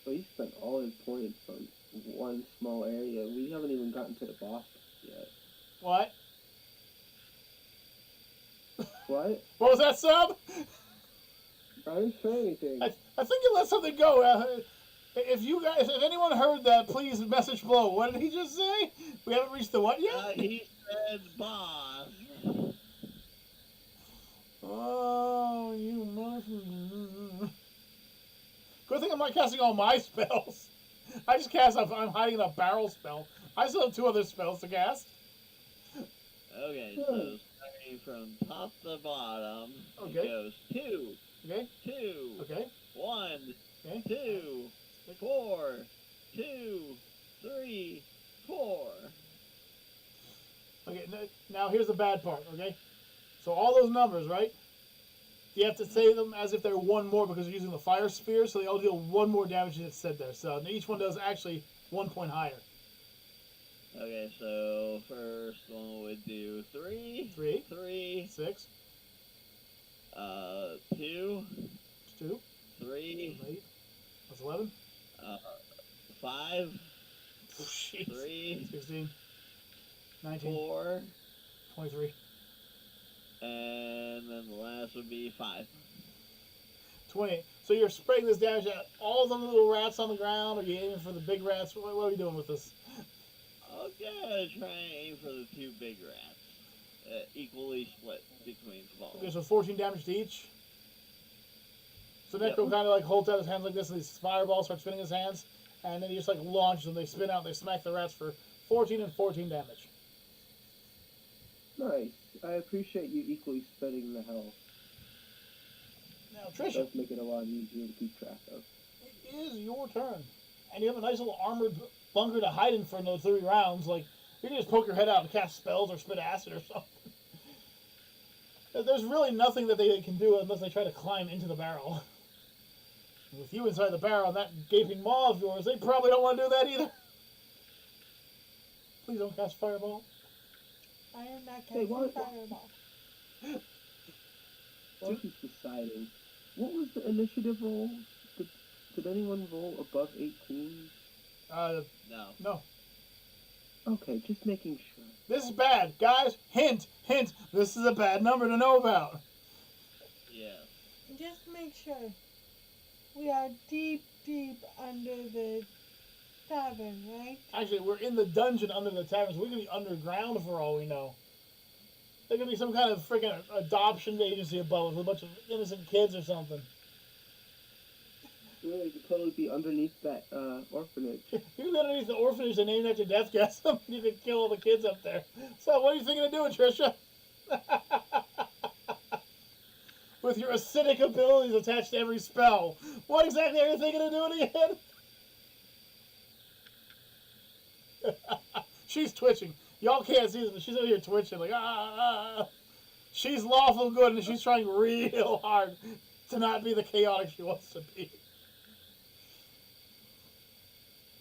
So he spent all his points on 1 small area. We haven't even gotten to the boss yet. What? What? What was that, Sub? I didn't say anything. I think you let something go. If anyone heard that, please message below. What did he just say? We haven't reached the what yet? He said boss. Oh, you motherfucker. Good thing I'm not casting all my spells. I just cast, I'm hiding in a barrel spell. I still have 2 other spells to cast. Okay, so starting from top to bottom, Okay. it goes 2, Okay. 2, Okay. 1, Okay. 2, 4, 2, 3, 4. Okay, now here's the bad part, okay? So all those numbers, right? You have to say them as if they're 1 more because you're using the fire sphere, so they all deal 1 more damage than it said there. So each one does actually 1 point higher. Okay, so first one would do 3, 3, 3, 6, 2, 2, 3, 8, that's 11. 5, Oh, jeez. 3, 16, 19, 4, 23, and then the last would be 5. 20. So you're spraying this damage at all the little rats on the ground, or are you aiming for the big rats? What are you doing with this? I'm gonna try and aim for the 2 big rats. Equally split between the balls. Okay, so 14 damage to each. So Necro Yep. kind of like holds out his hands like this, and these fireballs start spinning his hands, and then you just like launch them. They spin out. They smack the rats for 14 and 14 damage. Nice. I appreciate you equally spreading the health. Now, It Trisha, does make it a lot easier to keep track of. it is your turn, and you have a nice little armored bunker to hide in for another 3 rounds. Like you can just poke your head out and cast spells or spit acid or something. There's really nothing that they can do unless they try to climb into the barrel. With you inside the barrel and that gaping maw of yours, they probably don't want to do that either. Please don't cast Fireball. I am not Hey, casting what- fireball. While she's deciding, what was the initiative roll? Did anyone roll above 18? No. No. Okay, just making sure. This is bad. Guys, hint, hint, this is a bad number to know about. Yeah. Just make sure. We are deep, deep under the tavern, right? Actually, we're in the dungeon under the tavern, so we could be underground for all we know. There could be some kind of freaking adoption agency above us with a bunch of innocent kids or something. Yeah, you could totally be underneath that orphanage. You could be underneath the orphanage and name after death guest. You could kill all the kids up there. So, what are you thinking of doing, Trisha? With your acidic abilities attached to every spell. What exactly are you thinking of doing again? She's twitching. Y'all can't see this, but she's over here twitching like, ah. She's lawful good, and she's trying real hard to not be the chaotic she wants to be.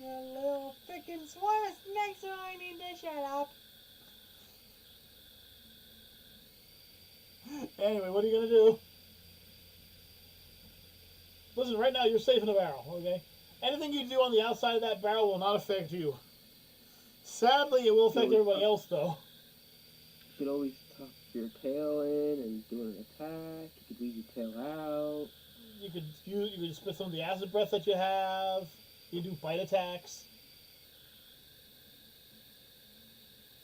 You little freaking swarm of snakes, so I need to shut up. Anyway, what are you going to do? Listen, right now you're safe in the barrel, okay? Anything you do on the outside of that barrel will not affect you. Sadly, it will affect everybody else, though. You could always tuck your tail in and do an attack. You could leave your tail out. You could spit some of the acid breath that you have. You do bite attacks.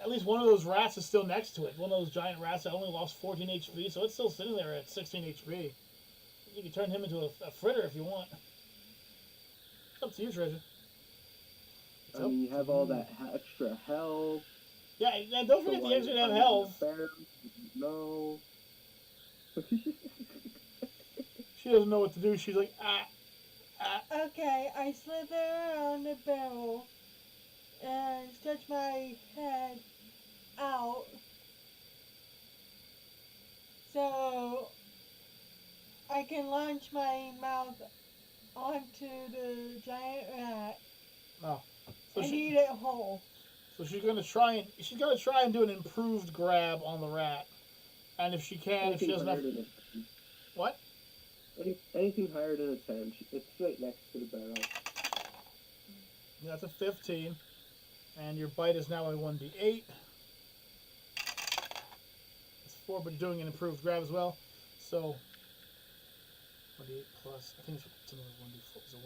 At least one of those rats is still next to it. One of those giant rats that only lost 14 HP, so it's still sitting there at 16 HP. You can turn him into a fritter if you want. It's up to you, Treasure. I mean, you have all that extra health. Yeah, and don't forget the extra damn health. No. She doesn't know what to do. She's like, ah. Okay, I slither around the barrel and stretch my head out. So I can launch my mouth onto the giant rat Oh. So and she, eat it whole. so she's gonna try and do an improved grab on the rat. And if she can, if she doesn't have what? Anything higher than a 10, it's right next to the barrel. Yeah, that's a 15. And your bite is now a 1d8. It's 4, but you're doing an improved grab as well. So 1d8 plus, I think it's another 1d4. It's a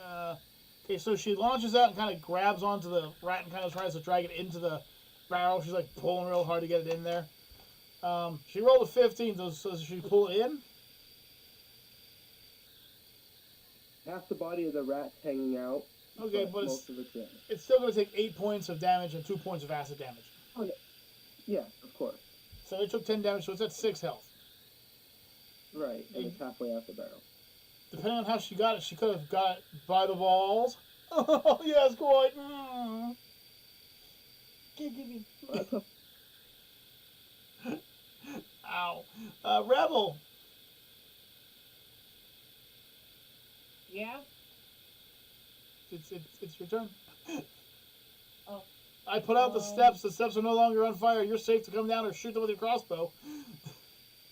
1d4. Okay, so she launches out and kind of grabs onto the rat and kind of tries to drag it into the barrel. She's like pulling real hard to get it in there. She rolled a 15, so she pull it in. Half the body of the rat's hanging out. Okay, but most of it's in. it's still going to take 8 points of damage and 2 points of acid damage. Oh, yeah. Yeah, of course. So it took 10 damage, so it's at 6 health. Right, and it's halfway out the barrel. Depending on how she got it, she could have got it by the balls. Oh, yes, quite. Give me. That's a Ow. Rebel. Yeah? It's your turn. Oh. I put out the steps. The steps are no longer on fire. You're safe to come down or shoot them with your crossbow.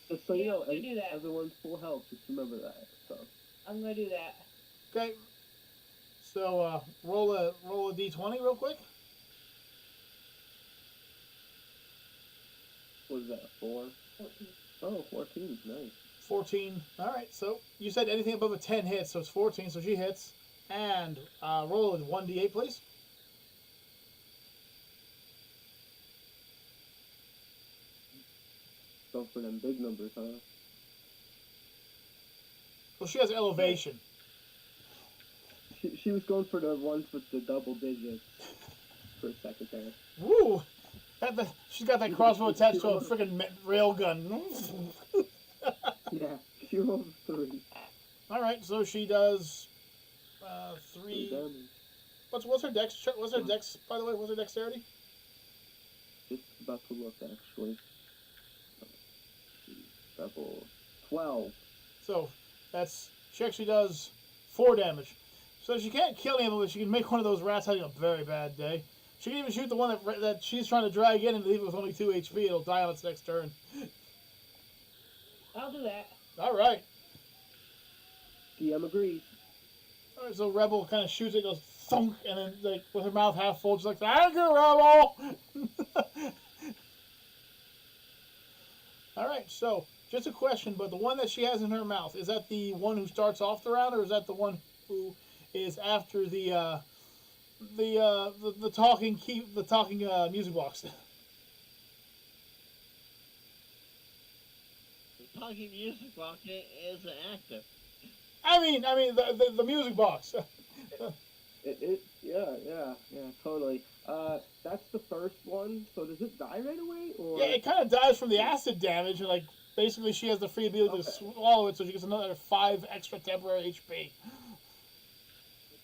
Just so you know, I'm gonna do that. everyone's full health. Just remember that. So I'm gonna do that. Okay. So roll a d20 real quick. what is that? 4? 14. Oh, 14. Nice. 14. All right. So you said anything above a 10 hits, so it's 14. So she hits. And roll a 1d8, please. Go for them big numbers, huh? Well, she has elevation. she was going for the ones with the double digits for a second there. Woo! She's got that crossbow attached to a freaking rail gun. Yeah, she rolled a 3. All right, so she does 3. Damage. What's her dex? What's her dex? By the way, what's her dexterity? Just about to look actually. Double 12. So she actually does 4 damage. So she can't kill any of them, but she can make one of those rats having a very bad day. She can even shoot the one that she's trying to drag in and leave it with only 2 HP. It'll die on its next turn. I'll do that. All right. DM agrees. All right, so Rebel kind of shoots it, goes thunk, and then like with her mouth half full, she's like, "Thank you, Rebel." All right, so just a question, but the one that she has in her mouth, is that the one who starts off the round, or is that the one who is after the talking music box? The talking music box is an actor. I mean the music box. Yeah, totally. That's the first one. So does it die right away, or? Yeah, it kind of dies from the acid damage, and like basically she has the free ability to swallow it, so she gets another 5 extra temporary HP.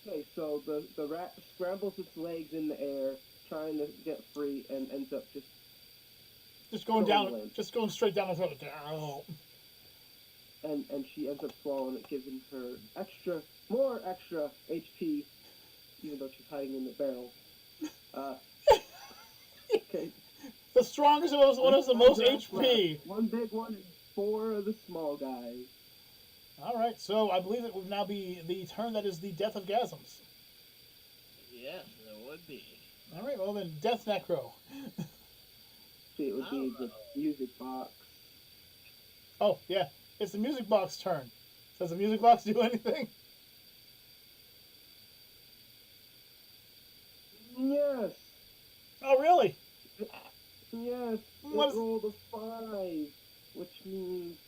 Okay, so the rat scrambles its legs in the air, trying to get free, and ends up Just going down, limp. just going straight down the throat. And she ends up swallowing it, giving her more extra HP, even though she's hiding in the barrel. Okay. The strongest one has the most HP. One big one and 4 of the small guys. All right, so I believe it would now be the turn that is the Death of Gasms. Yes, it would be. All right, well then, Death Necro. See, it would be the music box. Oh, yeah, it's the music box turn. Does the music box do anything? Yes. Oh, really? Yes. What It is- rolled a 5, which means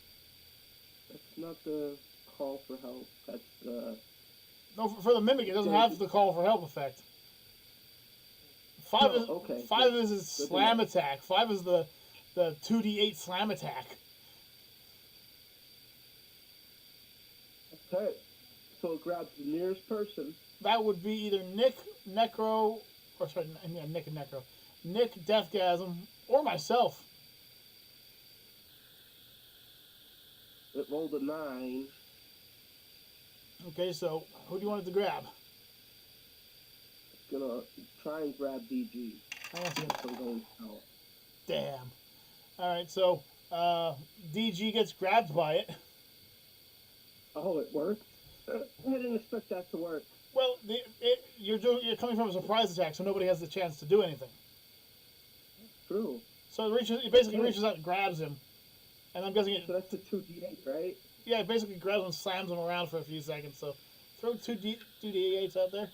that's not the call for help. That's the... No, for the Mimic, it doesn't have the call for help effect. 5 No, is okay, 5 good. is its Good to slam know. attack. 5 is the 2d8 slam attack. Okay. So it grabs the nearest person. That would be either Nick, Necro, or sorry, yeah, Nick and Necro. Nick, Deathgasm, or myself. It rolled a 9. Okay, so who do you want it to grab? It's gonna try and grab DG. Hang on a second. So going out. Damn. Alright, so DG gets grabbed by it. Oh, it worked? I didn't expect that to work. Well, you're coming from a surprise attack, so nobody has the chance to do anything. True. So it basically reaches out and grabs him. And I'm guessing So that's the 2d8, right? it basically grabs him and slams him around for a few seconds. So throw 2d8s out there.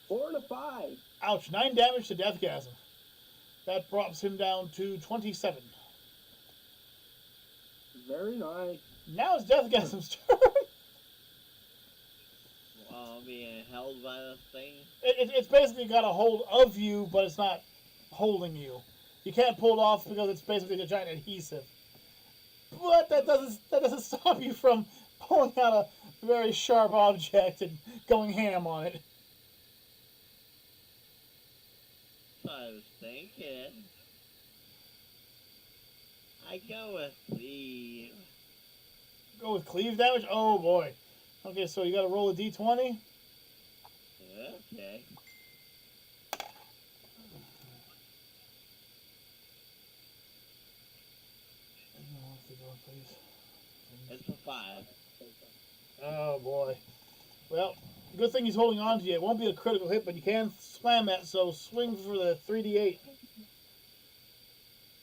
4 and a 5. Ouch, 9 damage to Deathgasm. That drops him down to 27. Very nice. Now it's Deathgasm's turn. While being held by this thing. It's basically got a hold of you, but it's not holding you. You can't pull it off because it's basically a giant adhesive. But that doesn't stop you from pulling out a very sharp object and going ham on it. So I was thinking. I go with the. Go with cleave damage? Oh boy. Okay, so you gotta roll a d20. Okay. It's a 5. Oh boy. Well, good thing he's holding on to you. It won't be a critical hit, but you can slam that, so swing for the 3d8.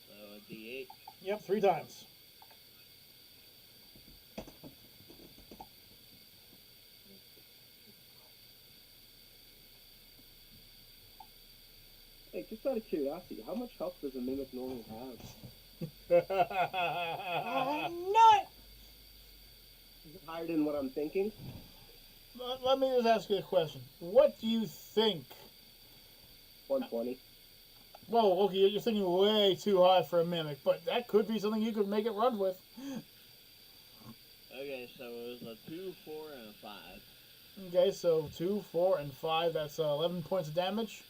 So a D8. Yep, 3 times. Hey, just out of curiosity, how much health does a mimic normally have? Nut! Is it higher than what I'm thinking? let me just ask you a question. What do you think? 120. Whoa, okay, you're thinking way too high for a mimic, but that could be something you could make it run with. Okay, so it was a 2, 4, and a 5. Okay, so 2, 4, and 5. That's 11 points of damage.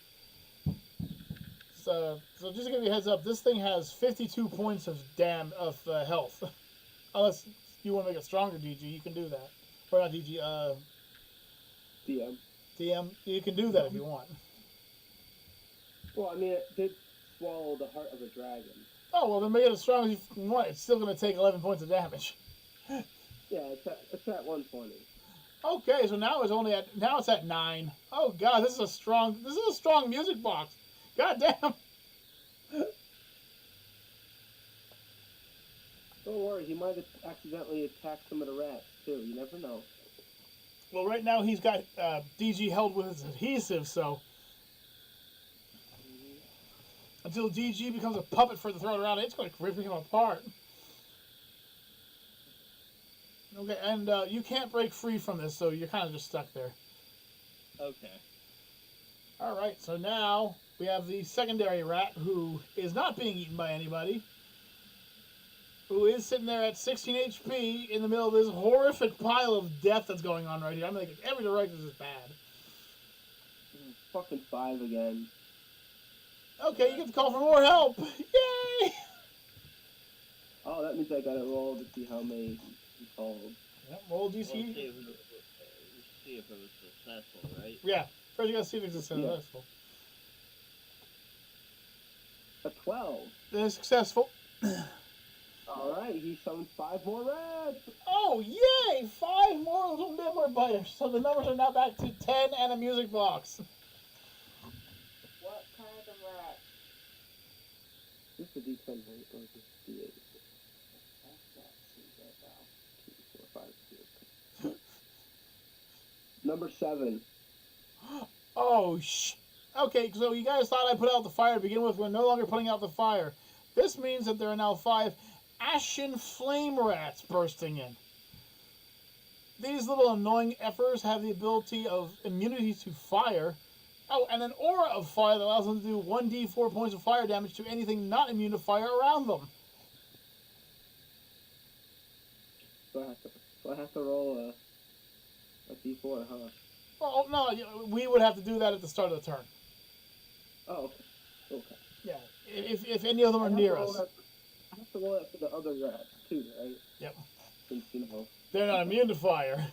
So just to give you a heads up, this thing has 52 points of health. Unless you want to make it stronger, DG, you can do that. Or not DG, DM. DM, you can do that if you want. Well, I mean, it did swallow the heart of a dragon. Oh, well, then make it as strong as you want. It's still going to take 11 points of damage. Yeah, it's at 120. Okay, so now it's at 9. Oh god, this is a strong music box. God damn. Don't worry, he might have accidentally attacked some of the rats too. You never know. Well, right now he's got DG held with his adhesive, so until DG becomes a puppet for the throw it around, it's going to rip him apart. Okay, and you can't break free from this, so you're kind of just stuck there. Okay. Alright, so now we have the secondary rat, who is not being eaten by anybody, who is sitting there at 16 HP in the middle of this horrific pile of death that's going on right here. I'm thinking every direction is bad. Fucking 5 again. Okay, you get to call for more help! Yay! Oh, that means I gotta roll to see how many he called. Yep, roll We'll DC. see if it was successful, right? Yeah, first you gotta see if it's successful. A 12. Then it's successful. Alright, he summoned 5 more rats! Oh, yay! 5 more little nibbler biters. So the numbers are now back to 10 and a music box. What kind of rat? Is this the D10 right? Or is this D8? 2, 4, 5, 6. Number 7. Oh, okay, so you guys thought I put out the fire to begin with. We're no longer putting out the fire. This means that there are now 5 ashen flame rats bursting in. These little annoying effers have the ability of immunity to fire. Oh, and an aura of fire that allows them to do 1d4 points of fire damage to anything not immune to fire around them. So I have to roll a D4, huh? Well, no, we would have to do that at the start of the turn. Oh, okay. Okay. Yeah, if any of them are near us. I have to roll that for the other rats, too, right? Yep. Since, you know. They're not immune to fire.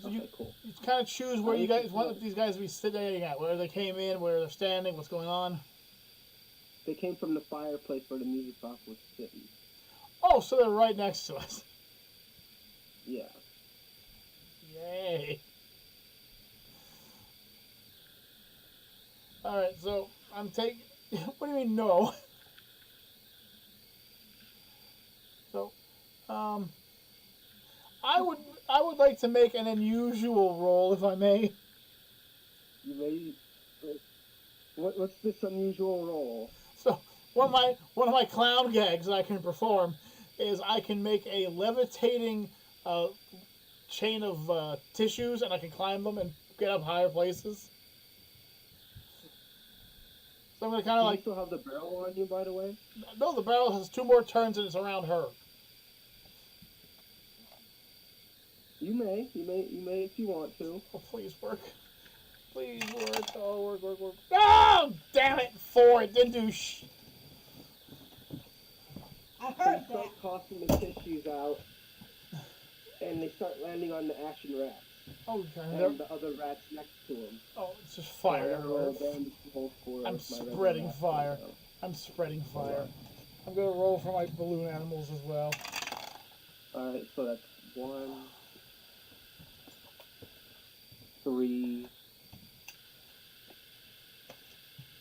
Okay, cool. You kind of choose where you guys want these guys to be sitting at, where they came in, where they're standing, what's going on. They came from the fireplace where the music box was sitting. Oh, so they're right next to us. Yeah. Yay. Alright, so I'm taking... What do you mean, no? So, I would like to make an unusual roll, if I may. You may... What's this unusual roll? So, one of my clown gags that I can perform is I can make a levitating chain of tissues, and I can climb them and get up higher places. So I'm gonna kind of Do you still have the barrel on you, by the way? No, the barrel has 2 more turns and it's around her. You may if you want to. Oh, please work. Please work. Oh, work. Oh, damn it! 4. It didn't do I So heard you start that. tossing the tissues out, and they start landing on the ashen rats. Oh, And the other rats next to them. oh, it's just fire everywhere. I'm spreading fire. I'm spreading fire. I'm gonna roll for my balloon animals as well. Alright, so that's 1, 3,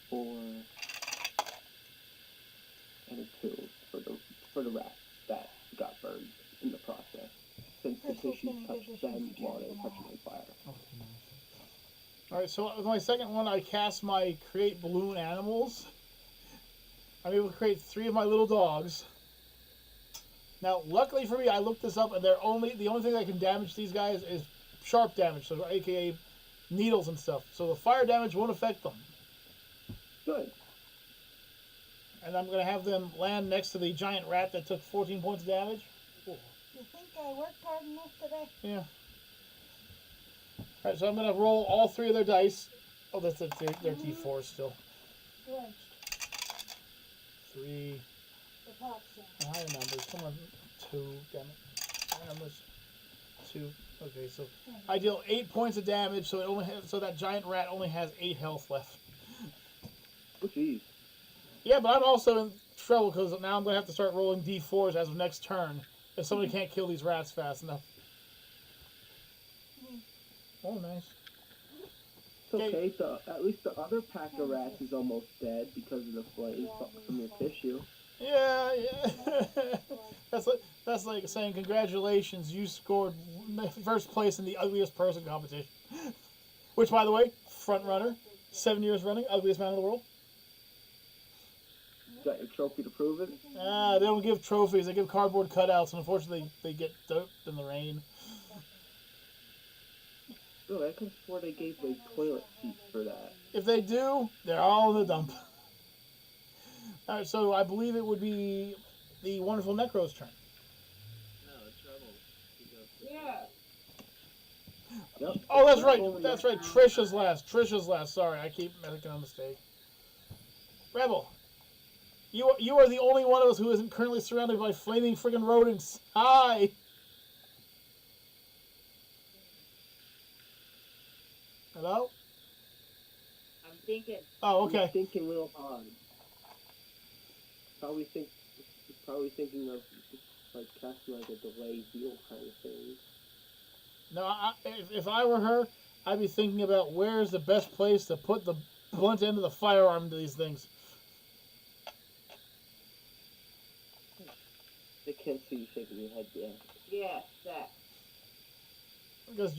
4, and a 2 for the rats that got burned in the process. Since the tissues touched them while they were touching on fire. Alright, so with my second one, I cast my create balloon animals. I'm able to create 3 of my little dogs. Now, luckily for me, I looked this up, and the only thing that can damage these guys is sharp damage, so AKA needles and stuff. So the fire damage won't affect them. Good. And I'm gonna have them land next to the giant rat that took 14 points of damage. Ooh. You think I worked hard enough today? Yeah. Alright, so I'm gonna roll all 3 of their dice. Oh, that's their D4 still. Drenched. 3. The pop sound. Higher numbers. Come on. 2. Damn it. Higher numbers. 2. Okay, so I deal 8 points of damage, so it only has, so that giant rat only has 8 health left. Oh, jeez. Yeah, but I'm also in trouble because now I'm gonna have to start rolling D4s as of next turn if somebody can't kill these rats fast enough. Oh, nice. It's okay. At least the other pack of rats is almost dead because of the flames from your tissue. Yeah. That's like saying congratulations, you scored first place in the ugliest person competition. Which, by the way, front runner, 7 years running, ugliest man in the world. Got your trophy to prove it? They don't give trophies; they give cardboard cutouts, and unfortunately, they get doped in the rain. Oh, I could have swore they gave me toilet seats for that. If they do, they're all in the dump. Alright, so I believe it would be the wonderful Necro's turn. No, it's Rebels. He goes first. Yeah. Yep. Oh, that's right. That's right. Trisha's last. Sorry, I keep making a mistake. Rebel, you are the only one of us who isn't currently surrounded by flaming friggin' rodents. Hi. Hello? I'm thinking. Oh, He's okay. thinking real hard. Probably thinking of like casting like a delay heal kind of thing. No, if I were her, I'd be thinking about where's the best place to put the blunt end of the firearm to these things. They can't see you shaking your head yet. Yes, that. Because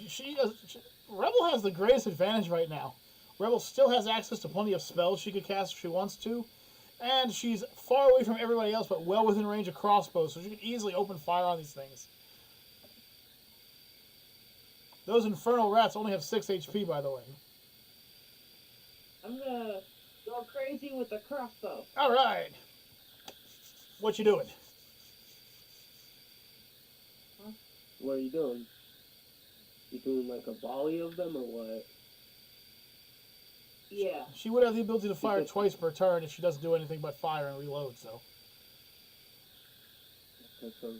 Rebel has the greatest advantage right now. Rebel still has access to plenty of spells she could cast if she wants to. And she's far away from everybody else, but well within range of crossbows, so she can easily open fire on these things. Those infernal rats only have 6 HP, by the way. I'm gonna go crazy with the crossbow. Alright. What you doing? What are you doing? You doing like a volley of them or what? Yeah. She would have the ability to fire twice per turn if she doesn't do anything but fire and reload, so. Okay, so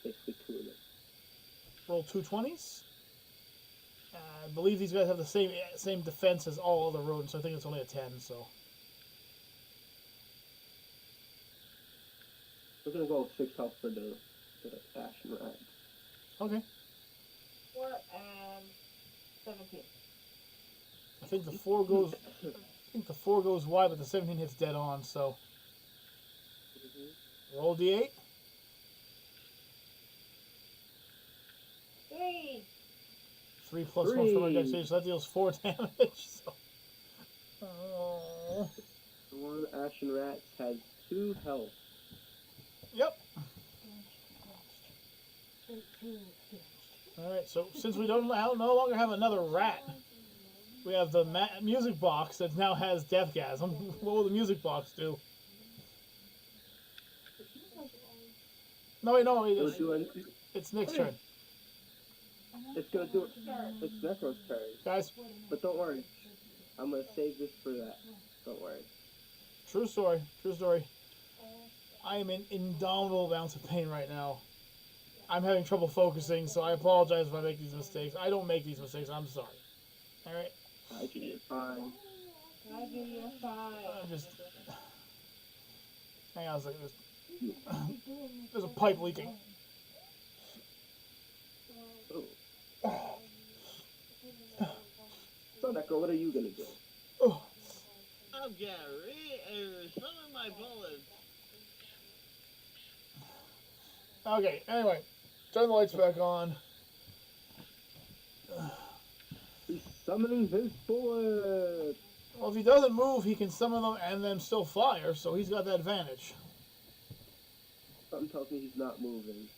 basically 2 of them. Roll 2 20s. I believe these guys have the same defense as all other rodents, so I think it's only a 10, so. We're gonna go with 6 health for the action rat. Okay. 4 and 17. I think the 4 goes wide, but the 17 hits dead on, so. Roll D8. 3. 3 plus 1 for my dexterity, so that deals 4 damage, so. Oh. The one action rat has 2 health. Yep. Alright, so since we no longer have another rat, we have the music box that now has Deathgasm. What will the music box do? No, wait, no, it's Nick's turn. It's gonna do it. It's Necro's turn. Guys, But don't worry. I'm gonna save this for that. Don't worry. true story. I am in indomitable amounts of pain right now. I'm having trouble focusing, so I apologize if I make these mistakes. I don't make these mistakes, I'm sorry. Alright? I can get fine. Can I give you a 5? I'm just... Hang on a second. There's a pipe leaking. Oh. So Necro, what are you gonna do? Oh. I'm gonna summon my bullets. Okay, anyway. Turn the lights back on. He's summoning his bullet. Well, if he doesn't move, he can summon them and then still fire, so he's got that advantage. Something tells me he's not moving.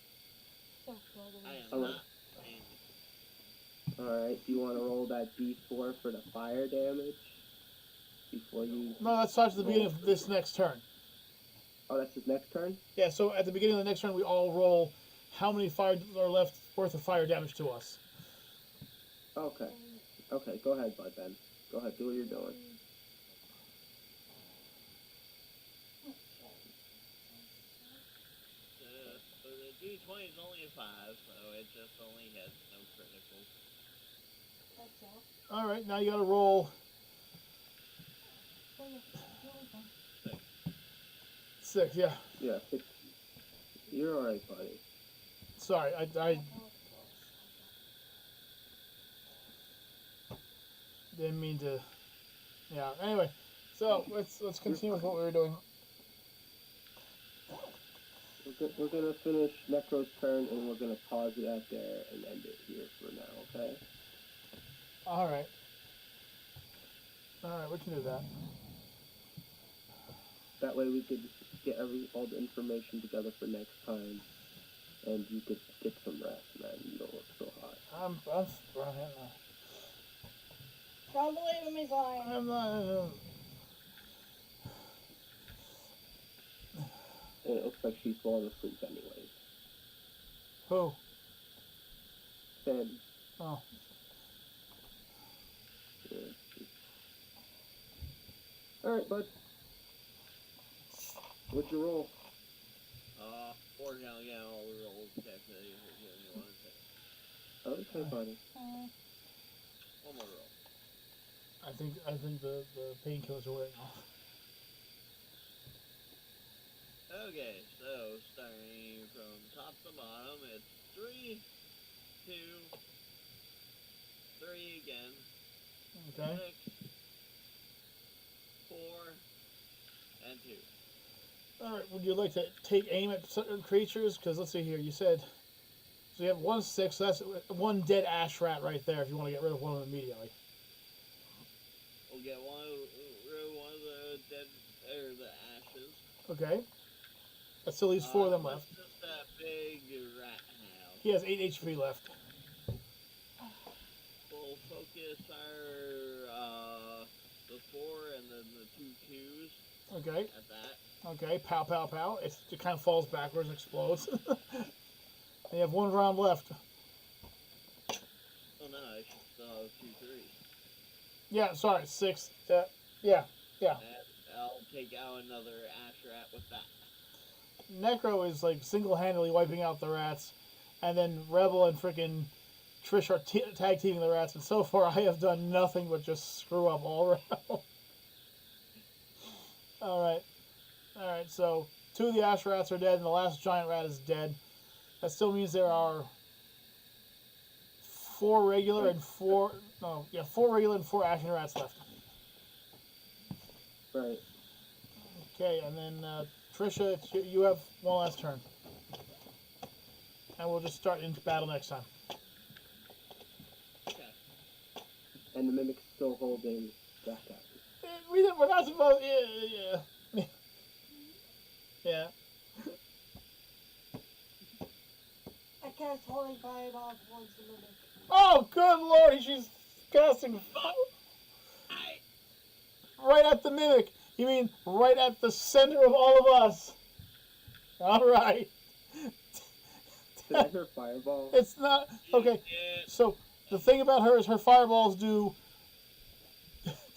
So close. I am Hello. not playing. Alright, do you want to roll that d4 for the fire damage? Before you... No, that starts at the beginning of this next turn. Oh, that's his next turn? Yeah, so at the beginning of the next turn, we all roll how many fire are left worth of fire damage to us. Okay. Okay, go ahead, bud, then. Go ahead, do what you're doing. So the D20 is only a 5, so it just only has no criticals. That's all. Alright, now you gotta roll So, yeah, you're fine. 6, yeah. Yeah, 6. You're alright, buddy. Sorry, I didn't mean to. Yeah. Anyway, so let's continue with what we were doing. We're gonna finish Necro's turn, and we're gonna pause it at there and end it here for now, okay? All right. All right, we can do that. That way we could get all the information together for next time, and you could get some rest, man. You don't look so hot. I'm Don't believe him, he's lying. I'm not. And it looks like she's falling asleep anyways. Who? Sandy. Oh. Yeah. Alright, bud. What'd you roll? 4 now, yeah, all the rolls calculated if you want to say. Okay, buddy. One more roll. I think the painkillers are wearing off. Okay, so starting from top to bottom, it's 3, 2, 3 again, Okay. 6, 4, and 2. All right. Would you like to take aim at certain creatures? Because let's see here. You said so. You have 1 6. So that's one dead ash rat right there. If you want to get rid of one of them immediately. We'll get one of the dead, or the ashes. Okay. That still leaves 4 of them left. Just that big rat house. He has 8 HP left. We'll focus our, the 4 and then the 2 2s Okay. at that. Okay. Pow, pow, pow. It kind of falls backwards and explodes. And you have 1 round left. Oh no, I should still have 2 3s. Yeah. Sorry. 6. Yeah. And I'll take out another ash rat with that. Necro is like single-handedly wiping out the rats, and then Rebel and frickin' Trish are tag teaming the rats, and so far I have done nothing but just screw up all around. Alright, so 2 of the ash rats are dead, and the last giant rat is dead. That still means there are 4 regular and 4 ashen rats left. Right. Okay, and then Trisha, you have one last turn. And we'll just start into battle next time. Okay. And the mimic's still holding Jack Happy. We're not supposed. Yeah. Yeah. I cast Holy Fireball towards the mimic. Oh, good lordy, she's casting right at the mimic. You mean right at the center of all of us? All right. Is that her fireball? It's not okay. So the thing about her is her fireballs do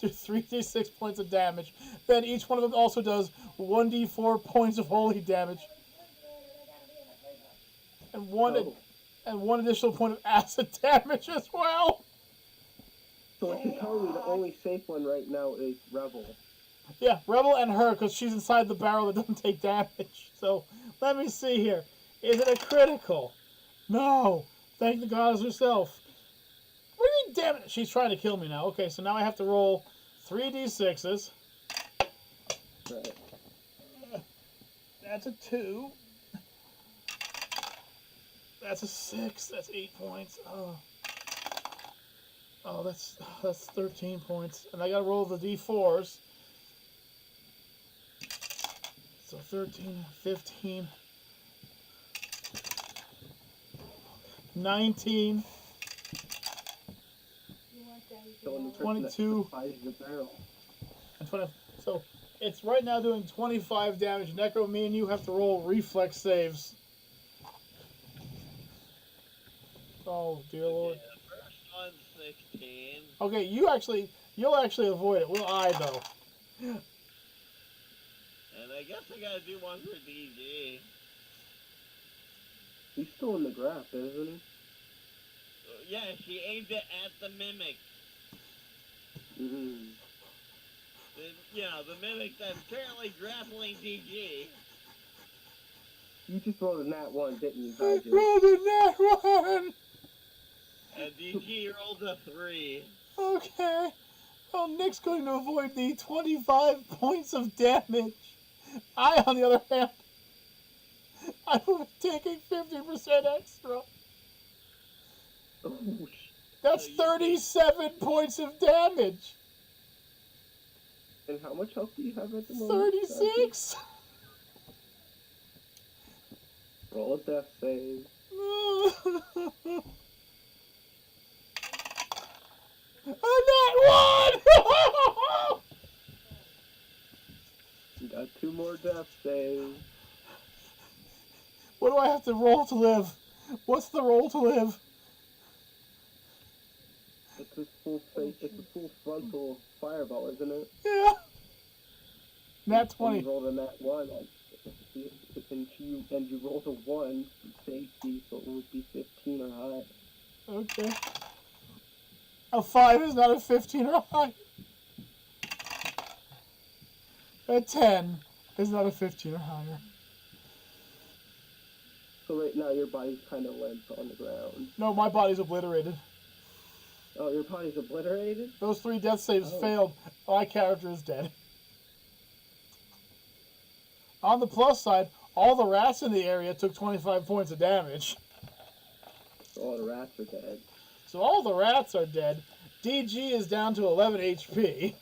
3d6 points of damage. Then each one of them also does 1d4 points of holy damage, and one additional point of acid damage as well. So what you're telling me the only safe one right now is Rebel. Yeah, Rebel and her, because she's inside the barrel that doesn't take damage. So let me see here. Is it a critical? No. Thank the goddess herself. What do you mean, damn it? She's trying to kill me now. Okay, so now I have to roll 3d6s. Right. That's a 2. That's a 6. That's 8 points. Oh, that's 13 points. And I gotta roll the d4s. So 13, 15, 19, You want that to So get when the out. person 22. that supplies the barrel. and 20. So it's right now doing 25 damage. Necro, me and you have to roll reflex saves. Oh dear lord. Okay, the first one's 16. Okay, you'll actually avoid it. Will I though? And I guess I gotta do one for DG. He's still in the graph, isn't he? Yeah, she aimed it at the mimic. Mm-hmm. The mimic that's currently grappling DG. You just rolled a nat 1, didn't you, I Kaiju? rolled a nat 1! And DG rolled a 3. Okay. Well, Nick's going to avoid the 25 points of damage. I, on the other hand, I will be taking 50% extra. Oh, That's So you 37 points of damage. and how much health do you have at the moment? 36. Kaiju? Roll a death save. A nat 1! You got 2 more death saves. What do I have to roll to live? What's the roll to live? It's a full face. It's a full frontal fireball, isn't it? Yeah. Nat And 20. you rolled a nat 1, and you rolled a 1 for safety, so it would be 15 or higher. Okay. A 5 is not a 15 or higher. A 10 is not a 15 or higher. So right now your body's kind of limp on the ground. No, my body's obliterated. Oh, your body's obliterated? Those 3 death saves Oh. failed. My character is dead. On the plus side, all the rats in the area took 25 points of damage. So all the rats are dead. So all the rats are dead. DG is down to 11 HP.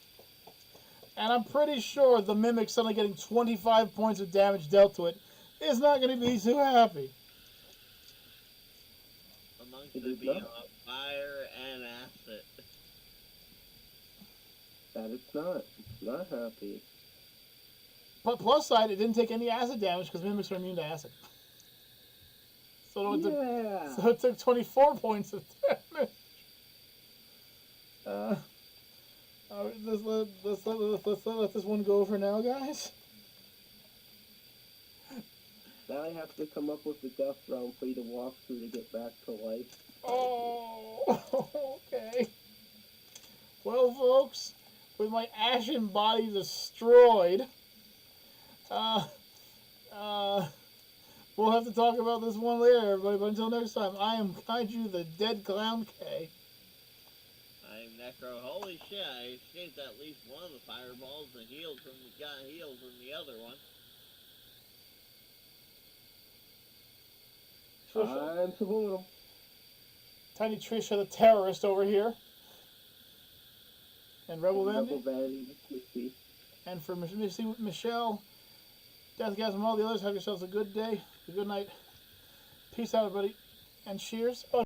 And I'm pretty sure the Mimic suddenly getting 25 points of damage dealt to it is not going to be too happy. Amongst It it is being not. on fire and acid. That it's not. It's not happy. But plus side, it didn't take any acid damage because Mimics are immune to acid. So it, Yeah! took, so it took 24 points of damage. Let's let this one go for now, guys. Now I have to come up with the death realm for you to walk through to get back to life. Oh, okay. Well, folks, with my ashen body destroyed, we'll have to talk about this one later, everybody. But until next time, I am Kaiju the Dead Clown K. I'm Necro. Holy shit, I escaped at least one of the fireballs and got healed from the other one. I'm Subliminal. Tiny Trisha the terrorist over here. And Rebel Double Vandy. Vanity, Missy. And for Missy Michele, Deathgasm, and all the others, have yourselves a good day, a good night. Peace out, everybody. And cheers. Oh,